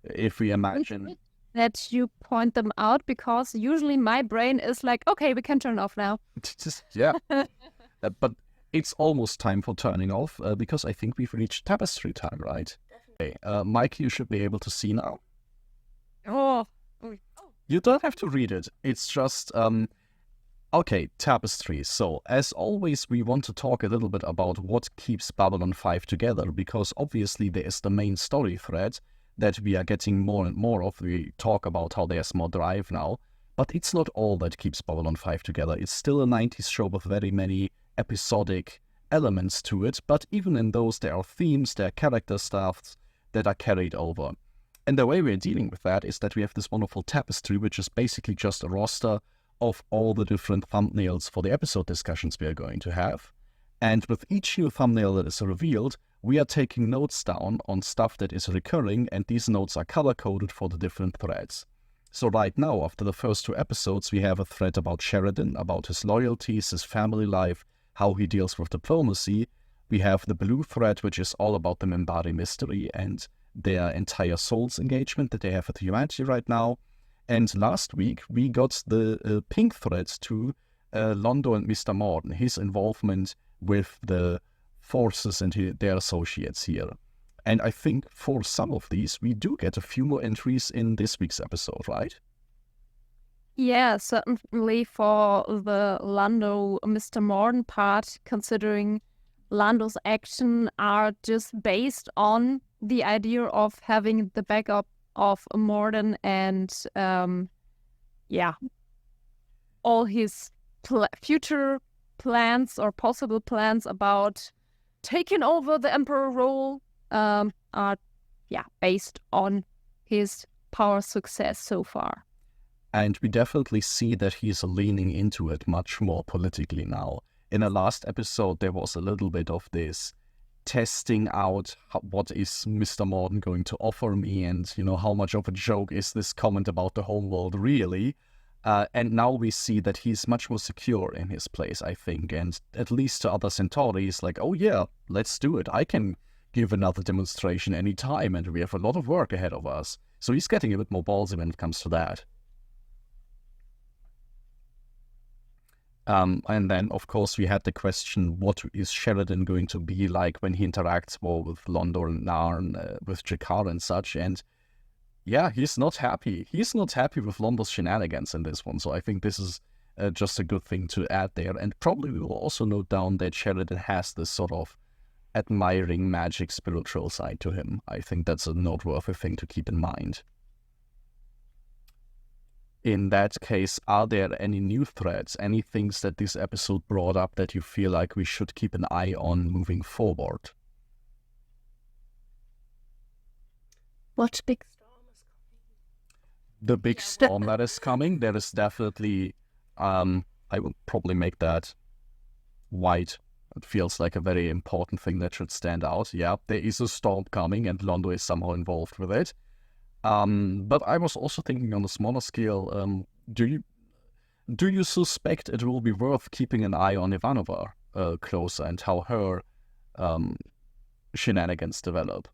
If we imagine that you point them out, because usually my brain is like, okay, we can turn off now. Yeah. But it's almost time for turning off, because I think we've reached tapestry time, right? Okay, Mike, you should be able to see now. Oh. You don't have to read it. It's just, okay, tapestry. So, as always, we want to talk a little bit about what keeps Babylon 5 together, because obviously there is the main story thread that we are getting more and more of. We talk about how there's more drive now, but it's not all that keeps Babylon 5 together. It's still a 90s show with very many episodic elements to it, but even in those, there are themes, there are character stuffs that are carried over. And the way we're dealing with that is that we have this wonderful tapestry, which is basically just a roster of all the different thumbnails for the episode discussions we are going to have. And with each new thumbnail that is revealed, we are taking notes down on stuff that is recurring, and these notes are color-coded for the different threads. So right now, after the first two episodes, we have a thread about Sheridan, about his loyalties, his family life, how he deals with diplomacy. We have the blue thread, which is all about the Minbari mystery and their entire Souls engagement that they have with humanity right now. And last week, we got the pink thread to Londo and Mr. Morden, his involvement with the forces and their associates here. And I think for some of these, we do get a few more entries in this week's episode, right? Yeah, certainly for the Londo, Mr. Morden part, considering Lando's action are just based on the idea of having the backup of Morden and all his future plans or possible plans about taking over the emperor role are based on his power success so far. And we definitely see that he's leaning into it much more politically now. In the last episode, there was a little bit of this testing out what is Mr. Morden going to offer me, and how much of a joke is this comment about the home world really. And now we see that he's much more secure in his place, I think, and at least to other Centauri, he's like, oh yeah, let's do it. I can give another demonstration anytime, and we have a lot of work ahead of us. So he's getting a bit more ballsy when it comes to that. And then, of course, we had the question, what is Sheridan going to be like when he interacts more with Londo and Narn, with Jakar and such? And yeah, he's not happy. He's not happy with Londo's shenanigans in this one. So I think this is just a good thing to add there. And probably we will also note down that Sheridan has this sort of admiring magic spiritual side to him. I think that's a noteworthy thing to keep in mind. In that case, are there any new threads, any things that this episode brought up that you feel like we should keep an eye on moving forward? What big storm is coming? The big storm that is coming, there is definitely, I will probably make that white. It feels like a very important thing that should stand out. Yeah, there is a storm coming and Londo is somehow involved with it. But I was also thinking on a smaller scale, do you suspect it will be worth keeping an eye on Ivanova closer and how her shenanigans develop?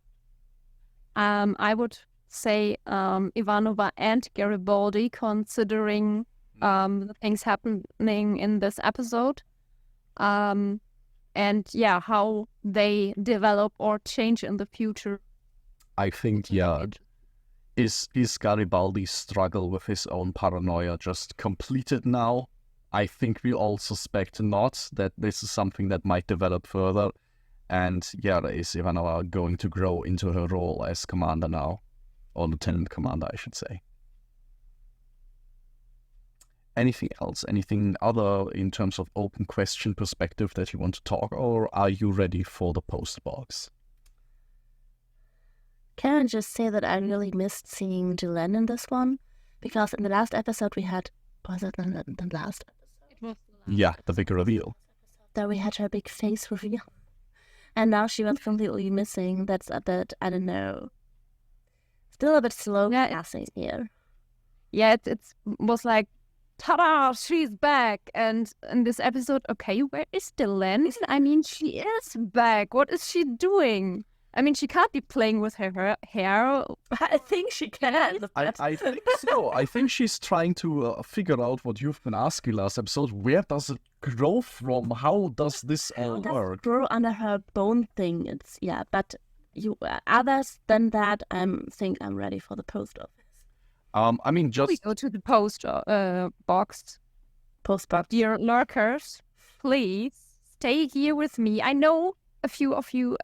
I would say Ivanova and Garibaldi, considering the things happening in this episode, and how they develop or change in the future. I think, Is Garibaldi's struggle with his own paranoia just completed now? I think we all suspect not, that this is something that might develop further. And is Ivanova going to grow into her role as commander now? Or lieutenant commander, I should say. Anything else? Anything other in terms of open question perspective that you want to talk? Or are you ready for the post box? Can I just say that I really missed seeing Julian in this one? Because in the last episode we had... Was it the last episode? It was the last Yeah, the big reveal. There we had her big face reveal. And now she was completely missing. That's a bit, I don't know. Still a bit slow passing here. Yeah, it was like, ta-da, she's back. And in this episode, okay, where is Dylan? I mean, she is back. What is she doing? I mean, she can't be playing with her hair. I think she can. I think so. I think she's trying to figure out what you've been asking last episode. Where does it grow from? How does this all work? Grow under her bone thing. It's but others than that, I think I'm ready for the post office. I mean, just we go to the post box. Post box. Dear lurkers, please stay here with me. I know a few of you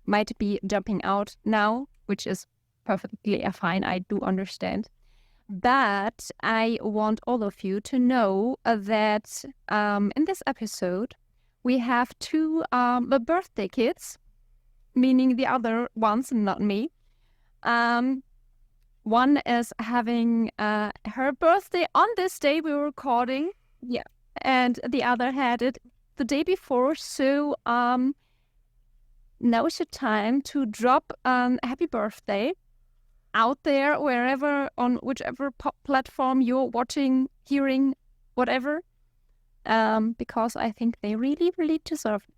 might be jumping out now, which is perfectly fine. I do understand. But I want all of you to know that in this episode, we have two birthday kids, meaning the other ones, not me. One is having her birthday on this day we were recording. Yeah. And the other had it the day before. So now is your time to drop happy birthday out there, wherever, on whichever platform you're watching, hearing, whatever, because I think they really, really deserve it.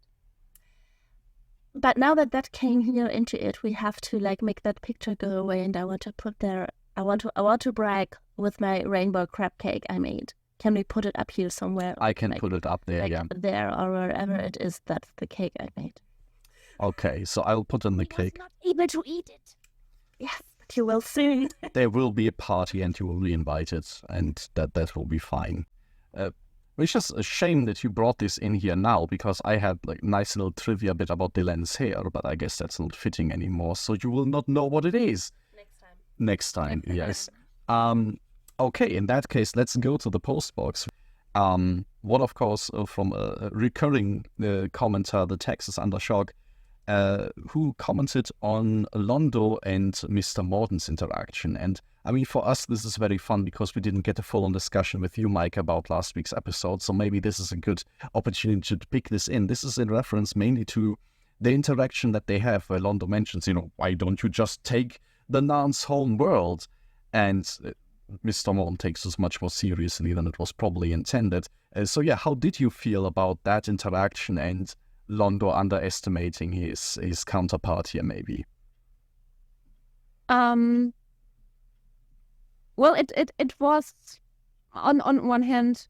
But now that came here into it, we have to make that picture go away, and I want to put there. I want to brag with my rainbow crab cake I made. Can we put it up here somewhere? I can put it up there, there or wherever it is. That's the cake I made. Okay, so I'll put in the cake. Not able to eat it. Yes, but you will soon. There will be a party and you will be invited, and that will be fine. It's just a shame that you brought this in here now, because I had like nice little trivia bit about Dylan's hair, but I guess that's not fitting anymore, so you will not know what it is. Next time, yes. Okay, in that case, let's go to the post box. One, of course, from a recurring commenter, the Texas Undershock, who commented on Londo and Mr. Morden's interaction. And I mean, for us, this is very fun because we didn't get a full-on discussion with you, Meike, about last week's episode. So maybe this is a good opportunity to pick this in. This is in reference mainly to the interaction that they have, where Londo mentions, why don't you just take the Nan's home world? And Mr. Morden takes this much more seriously than it was probably intended. So yeah, how did you feel about that interaction and Londo underestimating his counterpart here, maybe? Well, it was on one hand,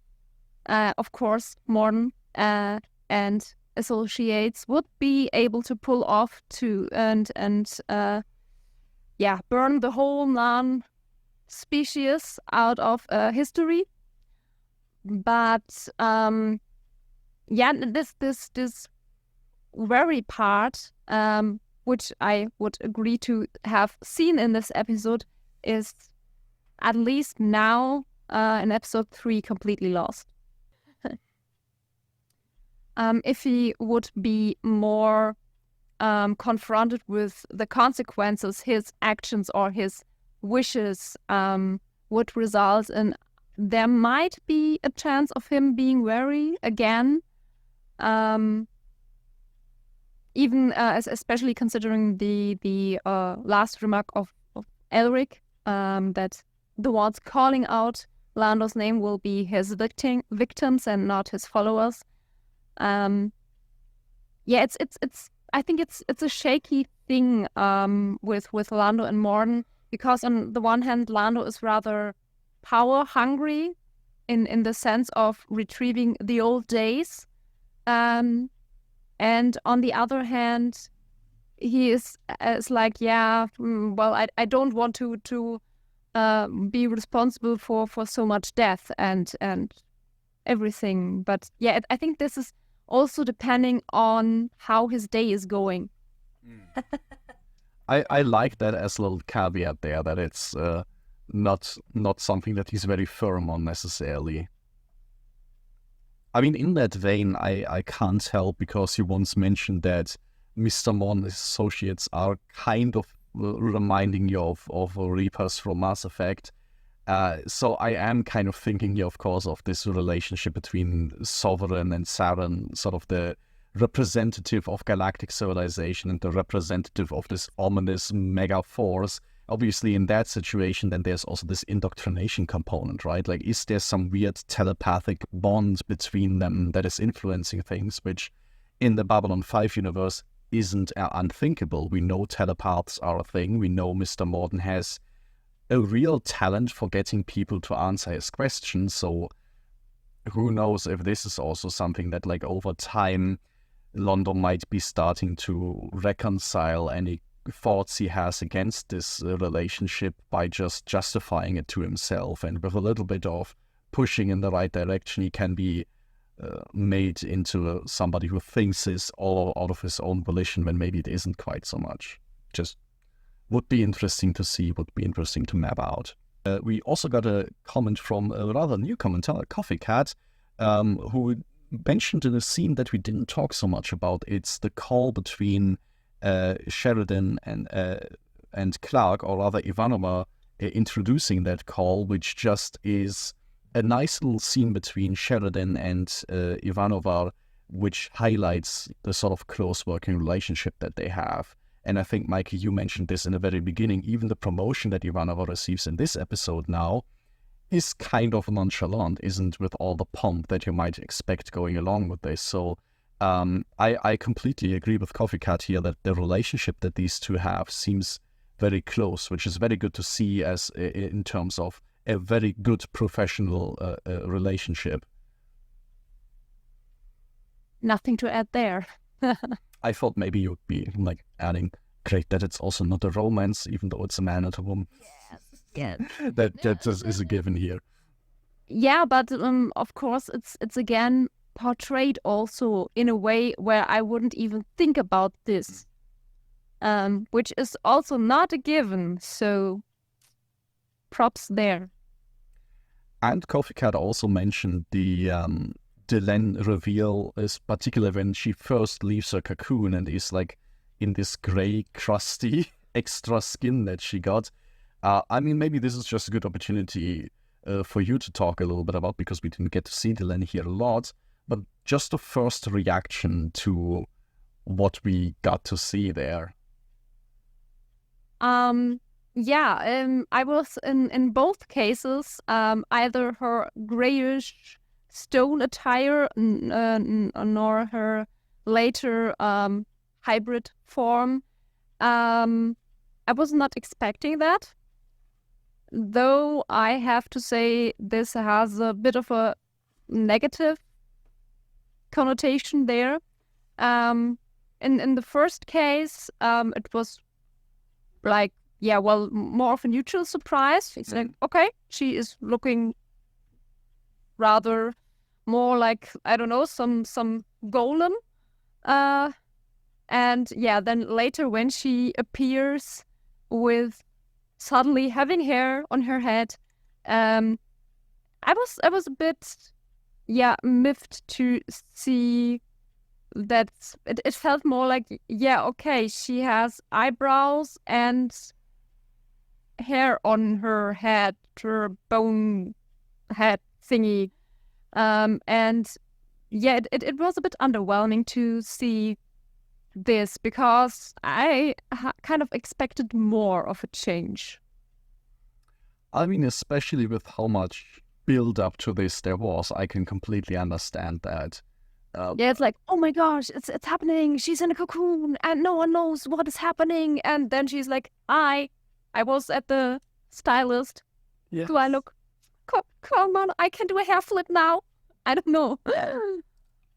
of course, Morden and associates would be able to pull off and burn the whole Nan species out of history. But this very part, which I would agree to have seen in this episode, is at least now in episode 3 completely lost. If he would be more confronted with the consequences his actions or his wishes would result in, there might be a chance of him being wary again. Even especially considering the last remark of Elric, that the ones calling out Lando's name will be his victims and not his followers. It's I think it's a shaky thing with Londo and Morden, because on the one hand, Londo is rather power hungry in the sense of retrieving the old days. And on the other hand, he is like, I don't want to be responsible for so much death and everything. But yeah, I think this is also depending on how his day is going. I like that as a little caveat there, that it's not something that he's very firm on necessarily. I mean, in that vein, I can't help, because you once mentioned that Mr. Morden's associates are kind of reminding you of Reapers from Mass Effect. So I am kind of thinking here, of course, of this relationship between Sovereign and Saren, sort of the representative of galactic civilization and the representative of this ominous mega force. Obviously, in that situation, then there's also this indoctrination component, right? Like, is there some weird telepathic bond between them that is influencing things, which in the Babylon 5 universe isn't unthinkable? We know telepaths are a thing. We know Mr. Morden has a real talent for getting people to answer his questions. So who knows if this is also something that, like, over time, Londo might be starting to reconcile any thoughts he has against this relationship by just justifying it to himself, and with a little bit of pushing in the right direction, he can be made into somebody who thinks is all out of his own volition, when maybe it isn't quite so much. Just would be interesting to see, would be interesting to map out. We also got a comment from a rather new commenter, Coffee Cat, who mentioned in a scene that we didn't talk so much about. It's the call between Sheridan and Clark, or rather Ivanova, introducing that call, which just is a nice little scene between Sheridan and Ivanova, which highlights the sort of close working relationship that they have. And I think, Meike, you mentioned this in the very beginning, even the promotion that Ivanova receives in this episode now is kind of nonchalant, isn't with all the pomp that you might expect going along with this. So I completely agree with Coffee Cat here that the relationship that these two have seems very close, which is very good to see as in terms of a very good professional relationship. Nothing to add there. I thought maybe you'd be like adding, great that it's also not a romance, even though it's a man and a woman. Yes. that just is a given here. Yeah, but of course it's again portrayed also in a way where I wouldn't even think about this, which is also not a given. So props there. And Coffee Cat also mentioned the Delenn reveal, is particularly when she first leaves her cocoon and is like in this grey, crusty extra skin that she got. I mean, maybe this is just a good opportunity for you to talk a little bit about, because we didn't get to see Delenn here a lot, but just a first reaction to what we got to see there. I was in both cases, either her grayish stone attire nor her later hybrid form. I was not expecting that, though I have to say this has a bit of a negative connotation there. In the first case, it was like, yeah, well, more of a neutral surprise. It's like, okay, she is looking rather more like, I don't know, some golem. And yeah, then later when she appears with suddenly having hair on her head, I was a bit, miffed to see that it felt more like, yeah, okay, she has eyebrows and hair on her head, her bone head thingy. And yeah, it was a bit underwhelming to see this, because I kind of expected more of a change. I mean, especially with how much build up to this there was, I can completely understand that. Yeah, it's like, oh my gosh, it's happening. She's in a cocoon and no one knows what is happening. And then she's like, I was at the stylist. Yes. Do I look? Come on, I can do a hair flip now. I don't know.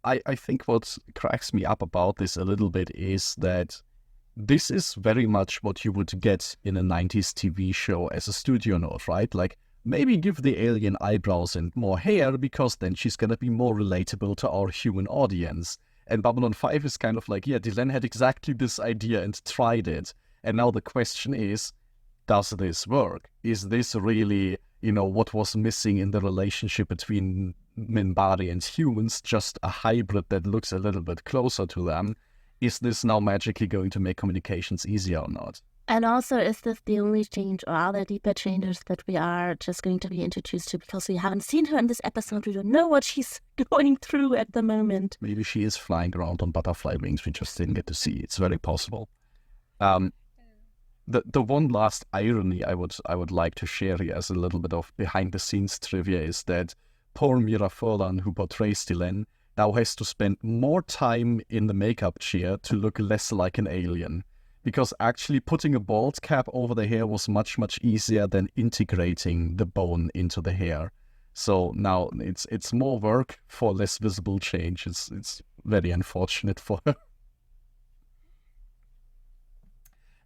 I think what cracks me up about this a little bit is that this is very much what you would get in a 90s TV show as a studio note, right? Like, maybe give the alien eyebrows and more hair, because then she's gonna be more relatable to our human audience. And Babylon 5 is kind of like, yeah, Delenn had exactly this idea and tried it. And now the question is, does this work? Is this really, what was missing in the relationship between Minbari and humans, just a hybrid that looks a little bit closer to them? Is this now magically going to make communications easier or not? And also, is this the only change, or are there deeper changes that we are just going to be introduced to, because we haven't seen her in this episode? We don't know what she's going through at the moment. Maybe she is flying around on butterfly wings we just didn't get to see. It's very possible. The one last irony I would like to share here as a little bit of behind the scenes trivia is that poor Mira Furlan, who portrays Delenn, now has to spend more time in the makeup chair to look less like an alien. Because actually putting a bald cap over the hair was much, much easier than integrating the bone into the hair. So now it's more work for less visible change. It's very unfortunate for her.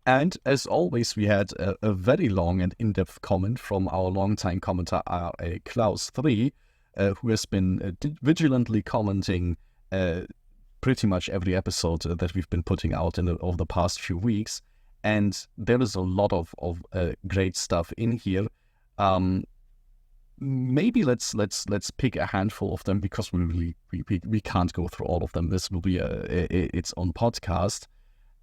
And as always, we had a very long and in-depth comment from our longtime commenter, Klaus3, who has been vigilantly commenting pretty much every episode that we've been putting out over the past few weeks. And there is a lot of great stuff in here. Maybe let's pick a handful of them, because we can't go through all of them. This will be its own podcast.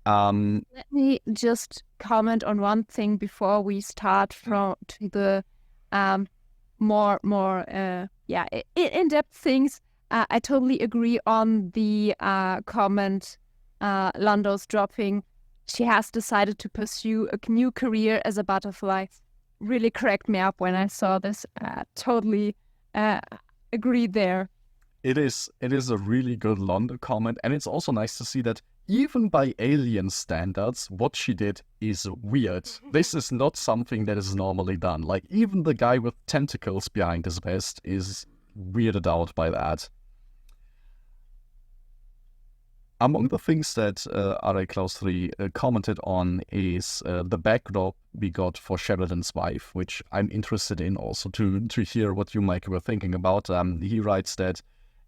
Let me just comment on one thing before we start to the more in-depth things. I totally agree on the comment Londo's dropping. She has decided to pursue a new career as a butterfly. Really cracked me up when I saw this. Totally agreed there. It is a really good Londo comment, and it's also nice to see that even by alien standards, what she did is weird. This is not something that is normally done. Like, even the guy with tentacles behind his vest is weirded out by that. Among the things that RA Clause 3 commented on is the backdrop we got for Sheridan's wife, which I'm interested in also to hear what you, Mike, were thinking about. He writes that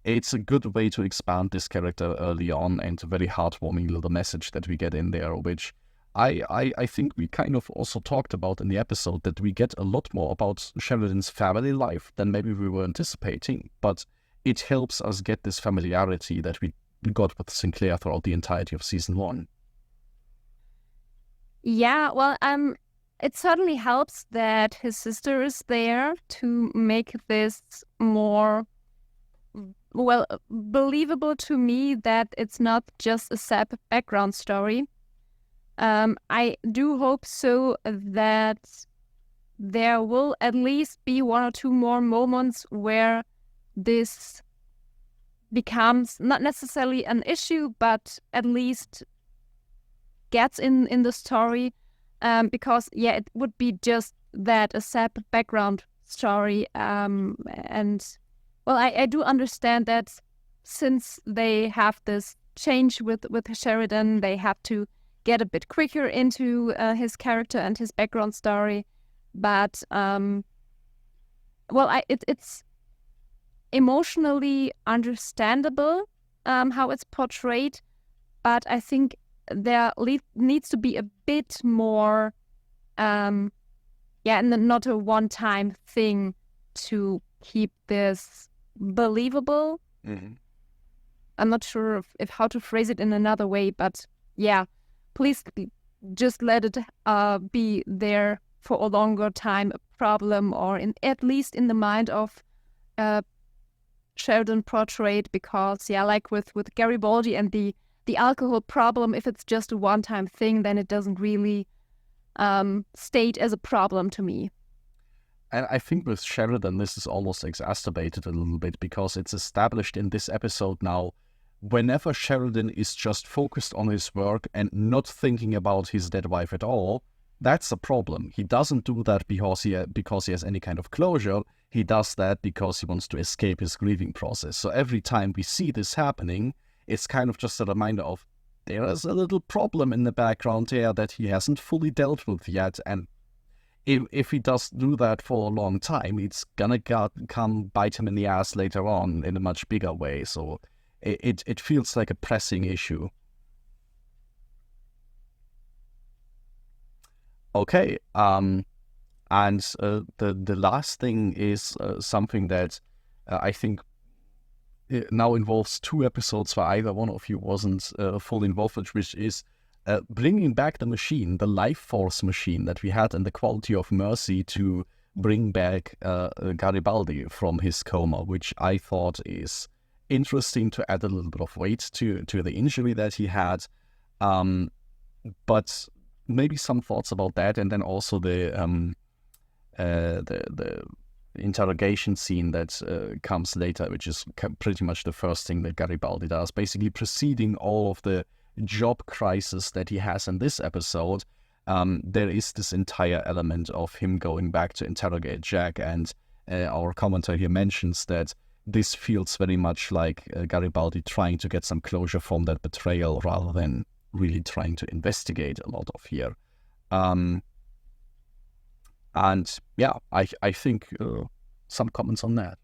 it's a good way to expand this character early on, and a very heartwarming little message that we get in there, which I think we kind of also talked about in the episode, that we get a lot more about Sheridan's family life than maybe we were anticipating, but it helps us get this familiarity that we got with Sinclair throughout the entirety of season 1. Yeah, well, it certainly helps that his sister is there to make this more, well, believable to me, that it's not just a sad background story. I do hope so that there will at least be 1 or 2 more moments where this becomes not necessarily an issue, but at least gets in the story, because it would be just that, a sad background story, and well, I do understand that since they have this change with Sheridan, they have to get a bit quicker into his character and his background story, but it's emotionally understandable how it's portrayed, but I think there needs to be a bit more, and not a one-time thing to keep this believable. Mm-hmm. I'm not sure if how to phrase it in another way, but yeah, please just let it be there for a longer time a problem, or at least in the mind of Sheridan portrayed, because like with Garibaldi and the alcohol problem, if it's just a one-time thing, then it doesn't really state as a problem to me. And I think with Sheridan, this is almost exacerbated a little bit, because it's established in this episode now, whenever Sheridan is just focused on his work and not thinking about his dead wife at all, that's a problem. He doesn't do that because he has any kind of closure. He does that because he wants to escape his grieving process. So every time we see this happening, it's kind of just a reminder of, there is a little problem in the background here that he hasn't fully dealt with yet. And if he does do that for a long time, it's gonna come bite him in the ass later on in a much bigger way. So it feels like a pressing issue. Okay, and the last thing is something that I think now involves 2 episodes where either one of you wasn't fully involved with, which is bringing back the machine, the life force machine that we had in the Quality of Mercy, to bring back Garibaldi from his coma, which I thought is interesting to add a little bit of weight to the injury that he had. But maybe some thoughts about that, and then also the interrogation scene that comes later, which is pretty much the first thing that Garibaldi does, basically preceding all of the job crisis that he has in this episode. There is this entire element of him going back to interrogate Jack, and our commentator here mentions that this feels very much like Garibaldi trying to get some closure from that betrayal, rather than really trying to investigate a lot of here. And yeah, I think some comments on that.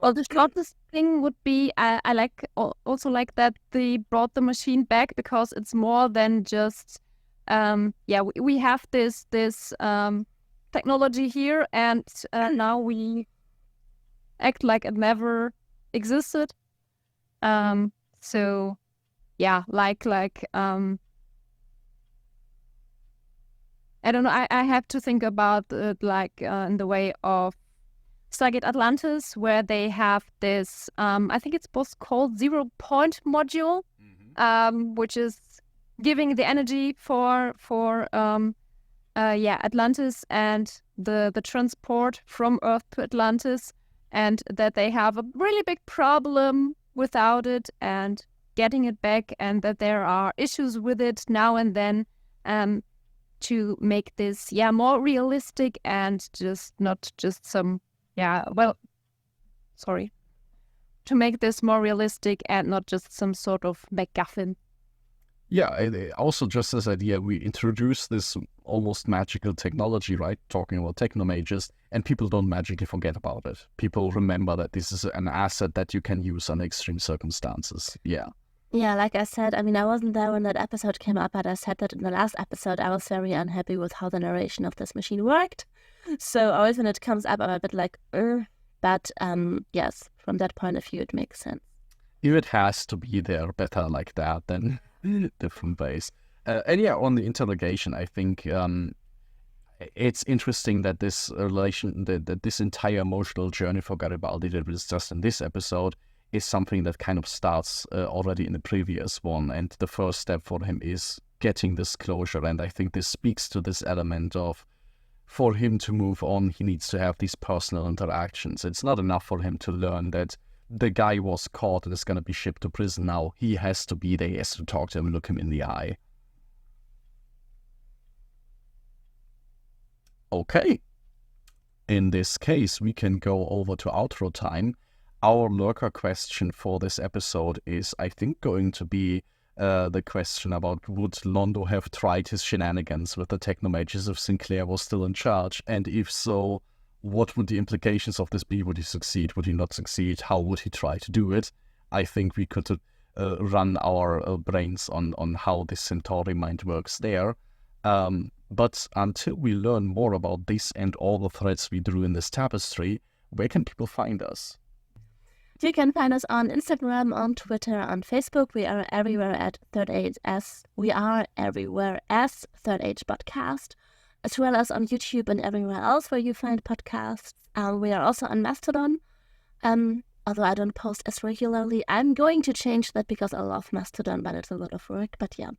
Well, the shortest thing would be, I also like that they brought the machine back, because it's more than just we have this technology here, and now we act like it never existed. So yeah, like I don't know, I have to think about it in the way of Stargate Atlantis, where they have this, I think it's both called 0-point module, which is giving the energy for Atlantis and the transport from Earth to Atlantis, and that they have a really big problem without it and getting it back, and that there are issues with it now and then, to make this more realistic and just not just some to make this more realistic and not just some sort of MacGuffin. Yeah, also just this idea, we introduce this almost magical technology, right? Talking about Technomages, and people don't magically forget about it. People remember that this is an asset that you can use under extreme circumstances. Yeah. Yeah, like I said, I mean, I wasn't there when that episode came up, but I said that in the last episode, I was very unhappy with how the narration of this machine worked. So always when it comes up, I'm a bit like, but yes, from that point of view, it makes sense. If it has to be there better like that, then different ways. And yeah, on the interrogation, I think it's interesting that this that this entire emotional journey for Garibaldi that was just in this episode is something that kind of starts already in the previous one. And the first step for him is getting this closure. And I think this speaks to this element of, for him to move on, he needs to have these personal interactions. It's not enough for him to learn that the guy was caught and is going to be shipped to prison now. He has to be there, he has to talk to him and look him in the eye. Okay. In this case, we can go over to outro time. Our lurker question for this episode is, I think, going to be the question about, would Londo have tried his shenanigans with the Technomages if Sinclair was still in charge? And if so, what would the implications of this be? Would he succeed? Would he not succeed? How would he try to do it? I think we could run our brains on how this Centauri mind works there. But until we learn more about this and all the threads we drew in this tapestry, where can people find us? You can find us on Instagram, on Twitter, on Facebook. We are everywhere at Third Age as we are everywhere as Third Age Podcast, as well as on YouTube and everywhere else where you find podcasts. We are also on Mastodon. Although I don't post as regularly, I'm going to change that because I love Mastodon, but it's a lot of work. But yeah,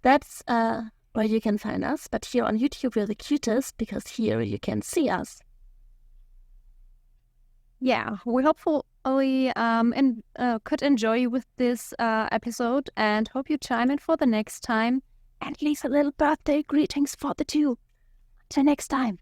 that's where you can find us. But here on YouTube, we're the cutest because here you can see us. Yeah, we hopefully could enjoy you with this episode and hope you chime in for the next time and leave a little birthday greetings for the two. Till next time.